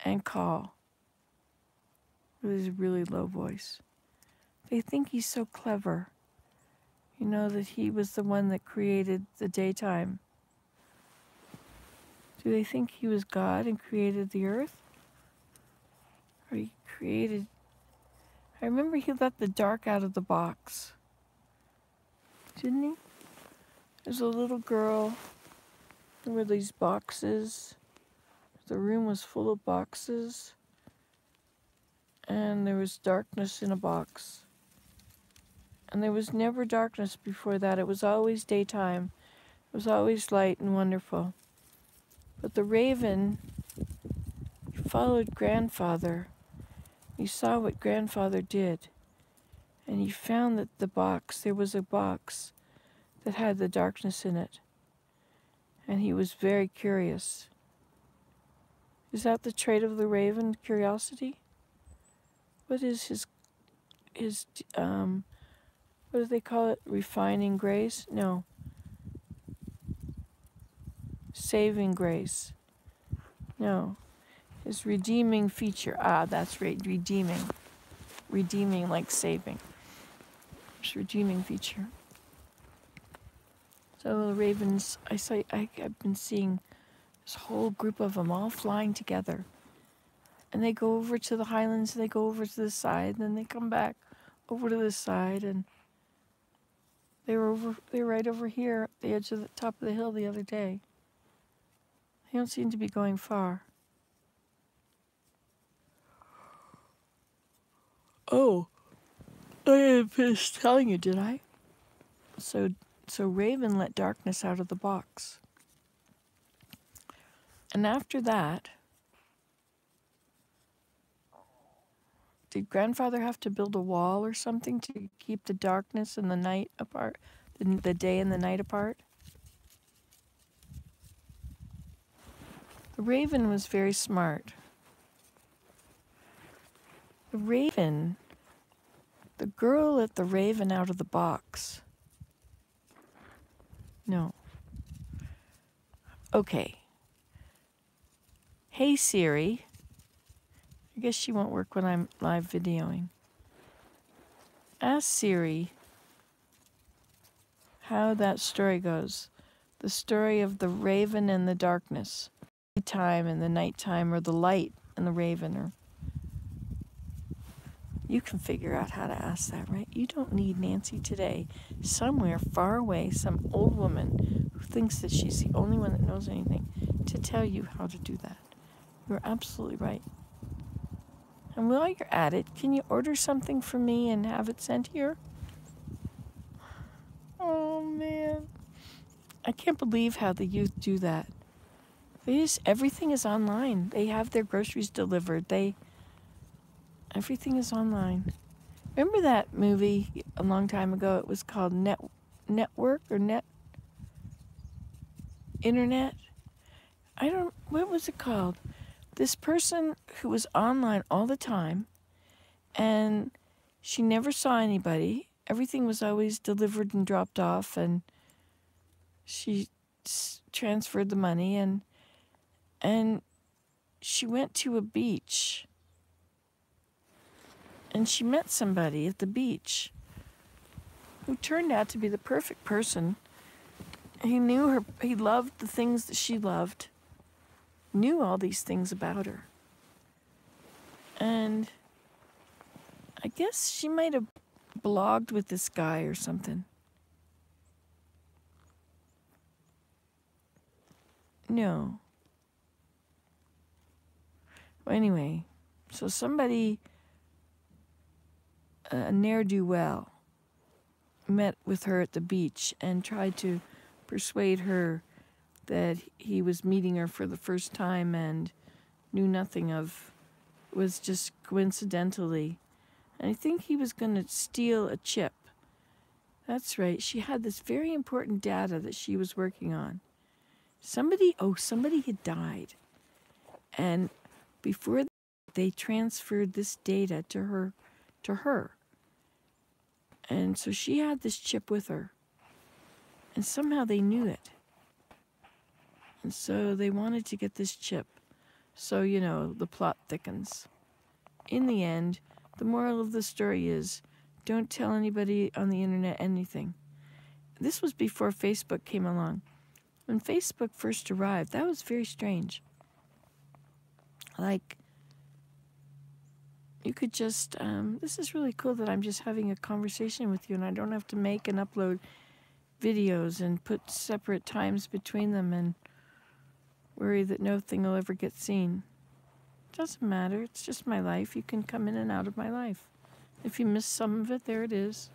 and call with his really low voice. They think he's so clever. You know, that he was the one that created the daytime. Do they think he was God and created the earth? Or he created... I remember he let the dark out of the box. Didn't he? There's a little girl. There were these boxes. The room was full of boxes. And there was darkness in a box. And there was never darkness before that. It was always daytime. It was always light and wonderful. But the raven followed grandfather. He saw what grandfather did. And he found that there was a box that had the darkness in it. And he was very curious. Is that the trait of the raven, curiosity? What is his what do they call it? Refining grace? No. Saving grace. No. His redeeming feature. Ah, that's right. Redeeming. Redeeming like saving. His redeeming feature. So the ravens, I've been seeing this whole group of them all flying together. And they go over to the highlands, and they go over to this side, and then they come back over to this side, and they were right over here at the edge of the top of the hill the other day. They don't seem to be going far. Oh, I didn't finish telling you, did I? So Raven let darkness out of the box. And after that, did grandfather have to build a wall or something to keep the darkness and the night apart, the day and the night apart? The raven was very smart. The girl let the raven out of the box. No. Okay. Hey Siri. I guess she won't work when I'm live videoing. Ask Siri how that story goes. The story of the raven and the darkness. The time and the nighttime, or the light and the raven. Or you can figure out how to ask that, right? You don't need Nancy today. Somewhere far away, some old woman who thinks that she's the only one that knows anything to tell you how to do that. You're absolutely right. And while you're at it, can you order something for me and have it sent here? Oh, man. I can't believe how the youth do that. Everything is online. They have their groceries delivered. Everything is online. Remember that movie a long time ago? It was called Network or Internet? What was it called? This person who was online all the time, and she never saw anybody. Everything was always delivered and dropped off, and she transferred the money, and she went to a beach, and she met somebody at the beach who turned out to be the perfect person. He knew her, he loved the things that she loved, knew all these things about her. And I guess she might have blogged with this guy or something. No. Well, anyway, so somebody, a ne'er-do-well, met with her at the beach and tried to persuade her that he was meeting her for the first time and knew nothing of, was just coincidentally. And I think he was going to steal a chip. That's right. She had this very important data that she was working on. Somebody had died. And before they transferred this data to her. And so she had this chip with her. And somehow they knew it. And so they wanted to get this chip. So, the plot thickens. In the end, the moral of the story is, don't tell anybody on the internet anything. This was before Facebook came along. When Facebook first arrived, that was very strange. Like, you could just, this is really cool that I'm just having a conversation with you and I don't have to make and upload videos and put separate times between them and worry that nothing will ever get seen. Doesn't matter. It's just my life. You can come in and out of my life. If you miss some of it, there it is.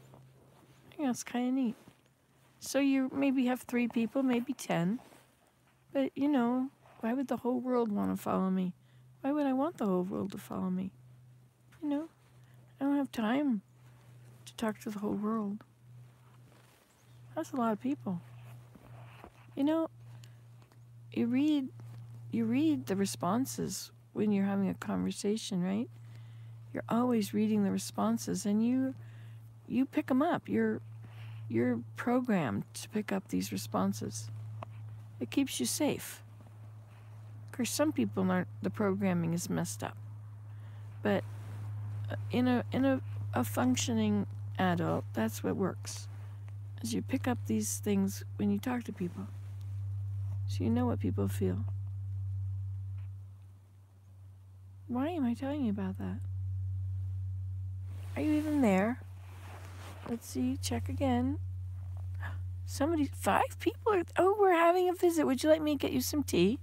Yeah, it's kind of neat. So you maybe have 3 people, maybe 10. But, why would the whole world want to follow me? Why would I want the whole world to follow me? I don't have time to talk to the whole world. That's a lot of people. You read the responses when you're having a conversation, right? You're always reading the responses, and you pick them up. You're programmed to pick up these responses. It keeps you safe. Of course, some people aren't. The programming is messed up, but in a functioning adult, that's what works. Is you pick up these things when you talk to people, so you know what people feel. Why am I telling you about that? Are you even there? Let's see, check again. 5 people are, we're having a visit. Would you like me to get you some tea?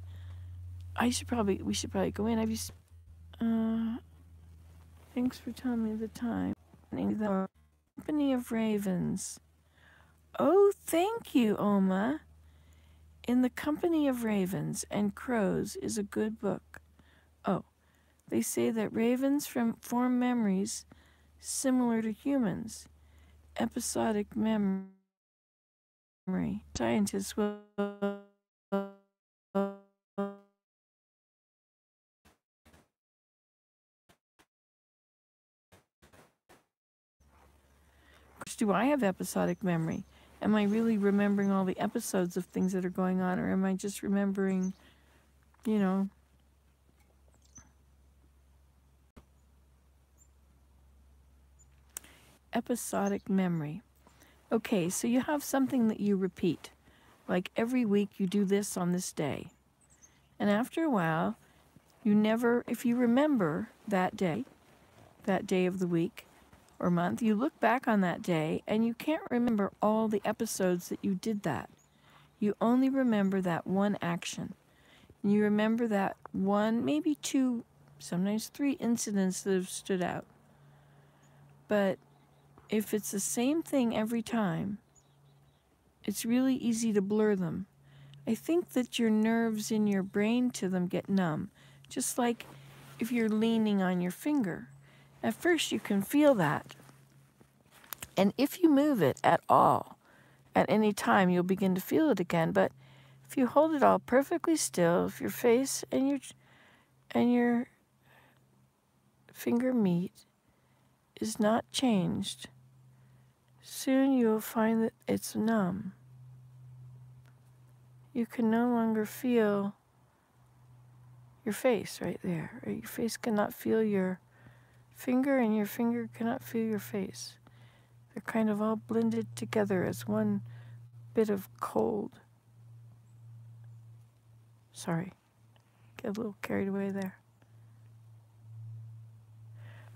We should probably go in. Thanks for telling me the time. The Company of Ravens. Oh, thank you, Oma. In the Company of Ravens and Crows is a good book. Oh, they say that ravens form memories similar to humans. Episodic memory. Scientists will do I have episodic memory? Am I really remembering all the episodes of things that are going on, or am I just remembering, episodic memory? Okay, so you have something that you repeat. Like every week you do this on this day. And after a while, if you remember that day of the week or month, you look back on that day and you can't remember all the episodes that you did that. You only remember that one action. And you remember that one, maybe 2, sometimes 3 incidents that have stood out. But if it's the same thing every time, it's really easy to blur them. I think that your nerves in your brain to them get numb, just like if you're leaning on your finger. At first you can feel that. And if you move it at all, at any time, you'll begin to feel it again. But if you hold it all perfectly still, if your face and your finger meet is not changed, soon you'll find that it's numb. You can no longer feel your face right there. Right? Your face cannot feel your finger, and your finger cannot feel your face. They're kind of all blended together as one bit of cold. Sorry, get a little carried away there.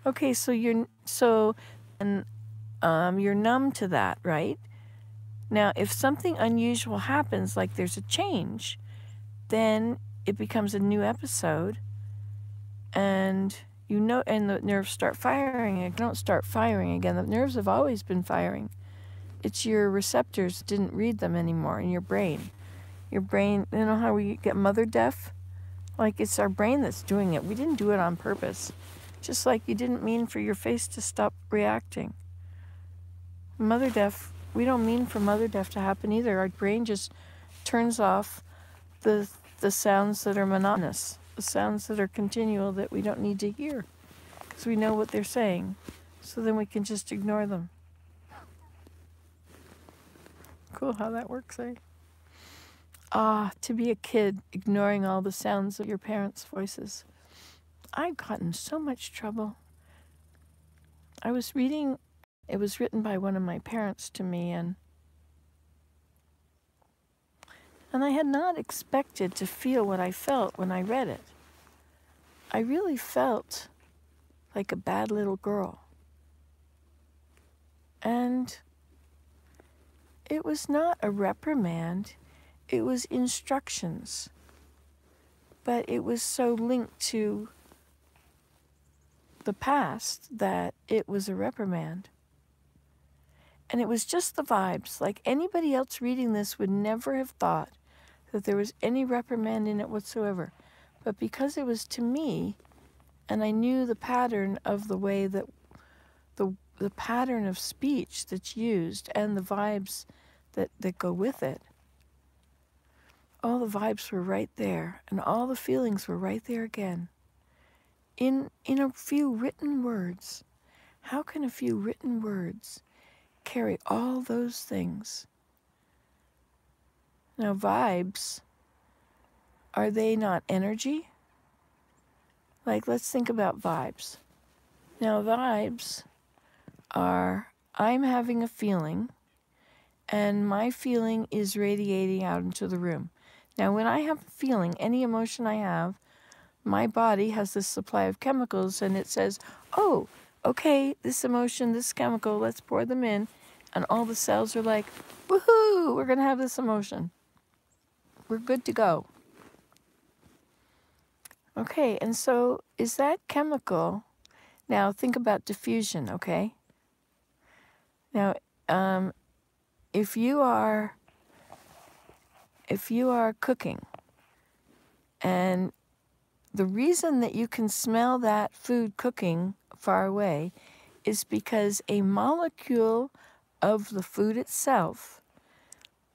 Okay, so you're numb to that, right? Now, if something unusual happens, like there's a change, then it becomes a new episode, and and the nerves start firing. They don't start firing again. The nerves have always been firing. It's your receptors didn't read them anymore in your brain. Your brain, you know how we get mother deaf? Like it's our brain that's doing it. We didn't do it on purpose. Just like you didn't mean for your face to stop reacting. Mother deaf, we don't mean for mother deaf to happen either. Our brain just turns off the sounds that are monotonous, the sounds that are continual that we don't need to hear, because we know what they're saying. So then we can just ignore them. Cool how that works, eh? To be a kid ignoring all the sounds of your parents' voices. I've gotten so much trouble. I was reading, it was written by one of my parents to me, and I had not expected to feel what I felt when I read it. I really felt like a bad little girl. And it was not a reprimand, it was instructions. But it was so linked to the past that it was a reprimand. And it was just the vibes. Like anybody else reading this would never have thought that there was any reprimand in it whatsoever. But because it was to me, and I knew the pattern of the way that the pattern of speech that's used and the vibes that go with it, all the vibes were right there, and all the feelings were right there again. In a few written words. How can a few written words carry all those things? Now, vibes, are they not energy? Like, let's think about vibes. Now, vibes are, I'm having a feeling, and my feeling is radiating out into the room. Now, when I have a feeling, any emotion I have, my body has this supply of chemicals, and it says, oh, okay, this emotion, this chemical, let's pour them in. And all the cells are like, woohoo, we're going to have this emotion. We're good to go. Okay, and so is that chemical? Now think about diffusion, okay? Now, if you are cooking, and the reason that you can smell that food cooking far away is because a molecule of the food itself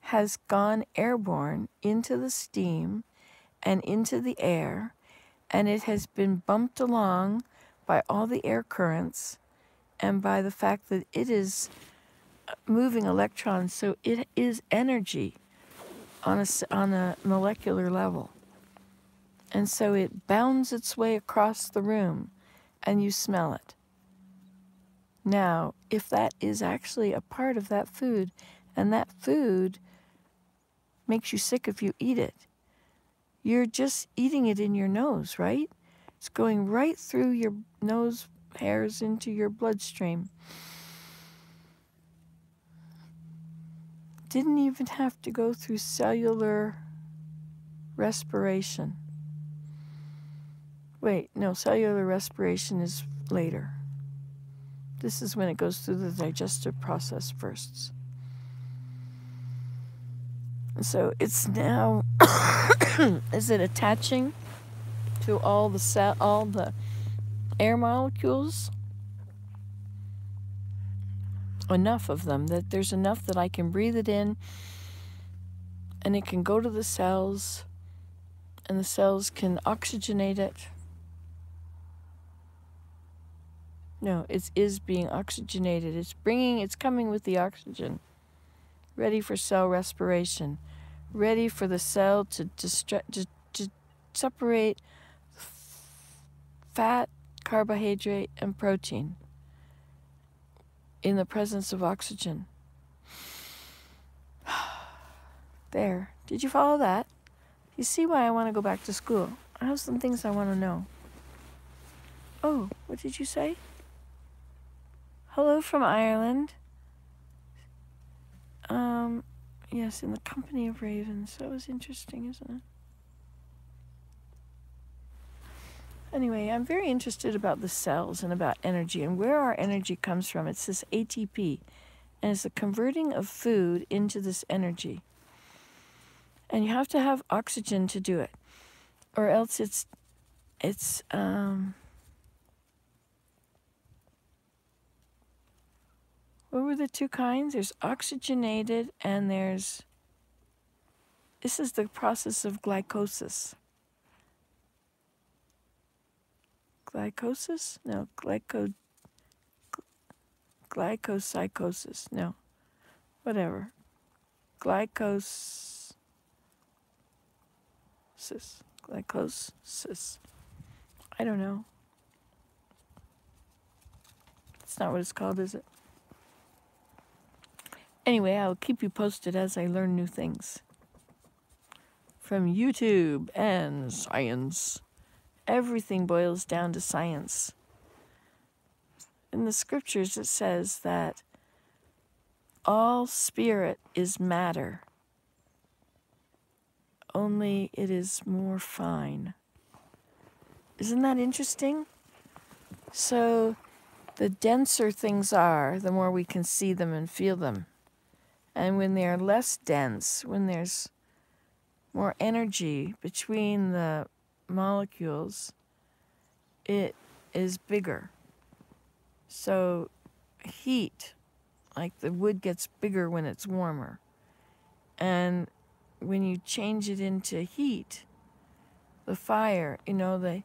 has gone airborne into the steam and into the air, and it has been bumped along by all the air currents and by the fact that it is moving electrons, so it is energy on a molecular level. And so it bounds its way across the room, and you smell it. Now, if that is actually a part of that food, and that food makes you sick if you eat it, you're just eating it in your nose, right? It's going right through your nose hairs into your bloodstream. Didn't even have to go through cellular respiration. Wait, no, cellular respiration is later. This is when it goes through the digestive process first. So it's now, is it attaching to all the air molecules? Enough of them, that there's enough that I can breathe it in and it can go to the cells and the cells can oxygenate it. No, it is being oxygenated. It's coming with the oxygen, ready for cell respiration, ready for the cell to separate fat, carbohydrate, and protein in the presence of oxygen. There. Did you follow that? You see why I want to go back to school. I have some things I want to know. Oh, what did you say? Hello from Ireland. Yes, in the company of ravens. That was interesting, isn't it? Anyway, I'm very interested about the cells and about energy and where our energy comes from. It's this ATP, and it's the converting of food into this energy. And you have to have oxygen to do it, or else it's what were the two kinds? There's oxygenated and this is the process of glycosis. Glycosis? No, glycosycosis. No, whatever. Glycosis. I don't know. It's not what it's called, is it? Anyway, I'll keep you posted as I learn new things. From YouTube and science. Everything boils down to science. In the scriptures it says that all spirit is matter, only it is more fine. Isn't that interesting? So the denser things are, the more we can see them and feel them. And when they are less dense, when there's more energy between the molecules, it is bigger. So heat, like the wood gets bigger when it's warmer. And when you change it into heat, the fire, now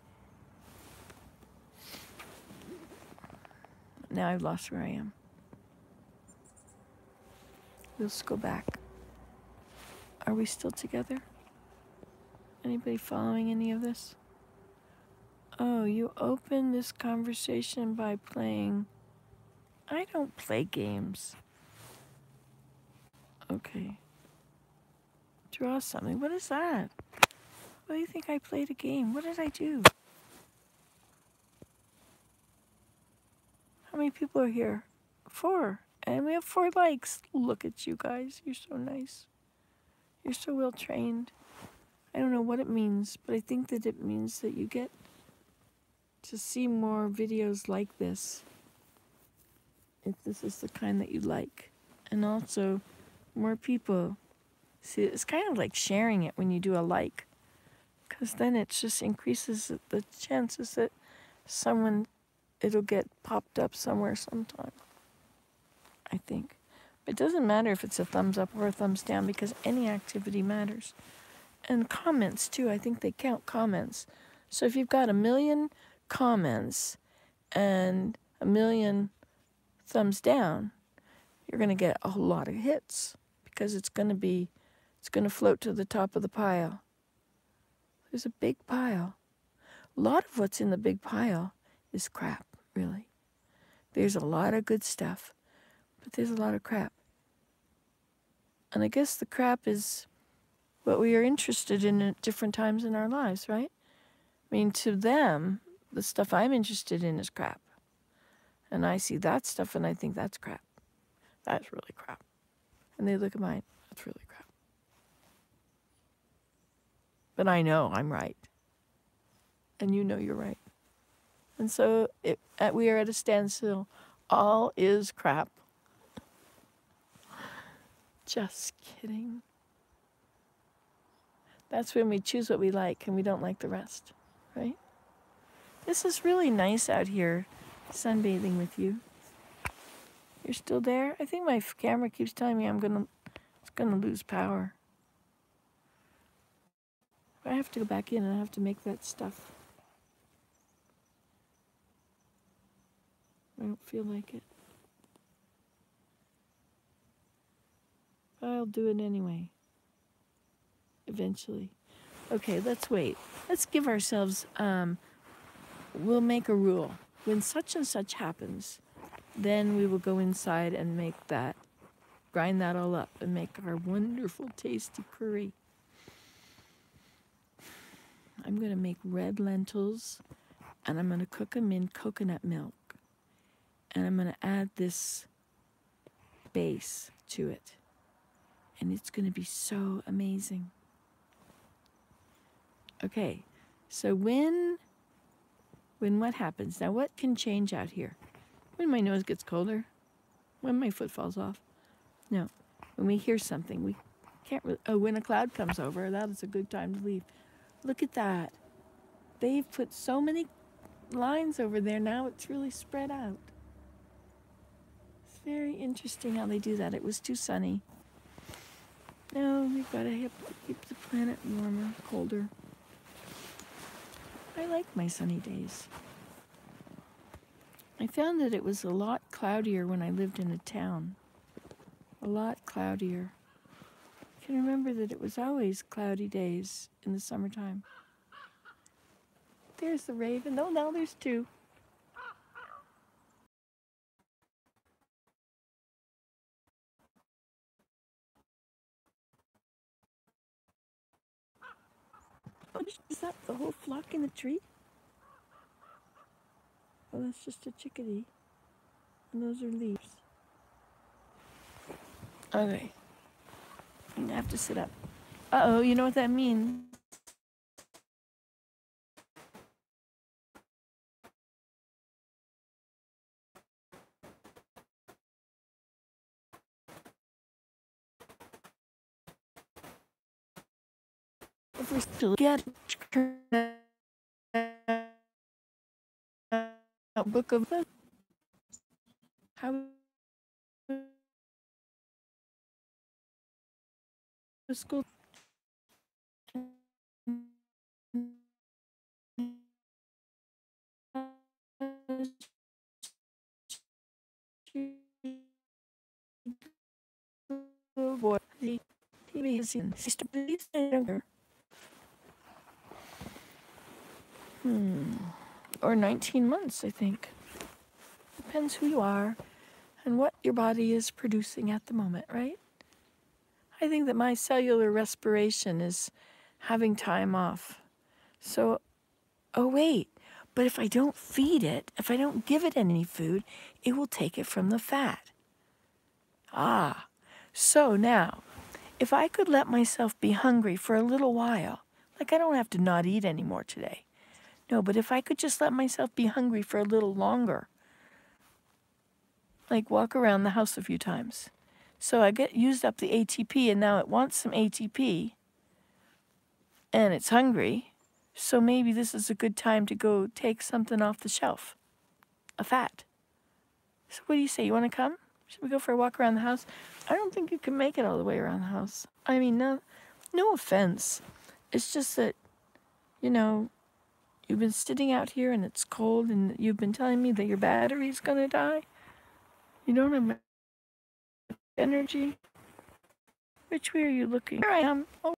I've lost where I am. Let's go back. Are we still together? Anybody following any of this? Oh, you open this conversation by playing. I don't play games. Okay. Draw something. What is that? Why do you think I played a game? What did I do? How many people are here? 4. And we have 4 likes. Look at you guys. You're so nice. You're so well trained. I don't know what it means, but I think that it means that you get to see more videos like this, if this is the kind that you like. And also, more people see it. It's kind of like sharing it when you do a like, because then it just increases the chances that it'll get popped up somewhere sometime, I think. It doesn't matter if it's a thumbs up or a thumbs down, because any activity matters. And comments, too. I think they count comments. So if you've got 1 million comments and 1 million thumbs down, you're going to get a whole lot of hits, because it's going to float to the top of the pile. There's a big pile. A lot of what's in the big pile is crap, really. There's a lot of good stuff, but there's a lot of crap. And I guess the crap is what we are interested in at different times in our lives, right? I mean, to them, the stuff I'm interested in is crap. And I see that stuff and I think that's crap. That's really crap. And they look at mine, that's really crap. But I know I'm right. And you know you're right. And so we are at a standstill. All is crap. Just kidding. That's when we choose what we like and we don't like the rest, right? This is really nice out here, sunbathing with you. You're still there? I think my camera keeps telling me it's gonna lose power. I have to go back in and I have to make that stuff. I don't feel like it. But I'll do it anyway. Eventually. Okay, let's wait. Let's give ourselves, we'll make a rule. When such and such happens, then we will go inside and make that, grind that all up and make our wonderful, tasty curry. I'm going to make red lentils and I'm going to cook them in coconut milk. And I'm going to add this base to it. And it's going to be so amazing. Okay, so when what happens? Now what can change out here? When my nose gets colder? When my foot falls off? No, when we hear something, we can't really, oh, when a cloud comes over, that is a good time to leave. Look at that. They've put so many lines over there, now it's really spread out. It's very interesting how they do that. It was too sunny. No, we've got to keep the planet warmer, colder. I like my sunny days. I found that it was a lot cloudier when I lived in a town. A lot cloudier. I can remember that it was always cloudy days in the summertime. There's the raven. Oh, now there's two. Oh, is that the whole flock in the tree? Oh, that's just a chickadee. And those are leaves. Okay. I'm gonna have to sit up. Uh-oh, you know what that means? If we're still get a book of how school boy the TV is in or 19 months, I think. Depends who you are and what your body is producing at the moment, right? I think that my cellular respiration is having time off. So, oh wait, but if I don't feed it, if I don't give it any food, it will take it from the fat. Ah, so now, if I could let myself be hungry for a little while, like I don't have to not eat anymore today. No, but if I could just let myself be hungry for a little longer, like walk around the house a few times. So I get used up the ATP and now it wants some ATP and it's hungry. So maybe this is a good time to go take something off the shelf, a fat. So what do you say? You want to come? Should we go for a walk around the house? I don't think you can make it all the way around the house. I mean, no offense. It's just that, you know, you've been sitting out here and it's cold and you've been telling me that your battery's going to die. You don't have energy. Which way are you looking? Here I am. Oh.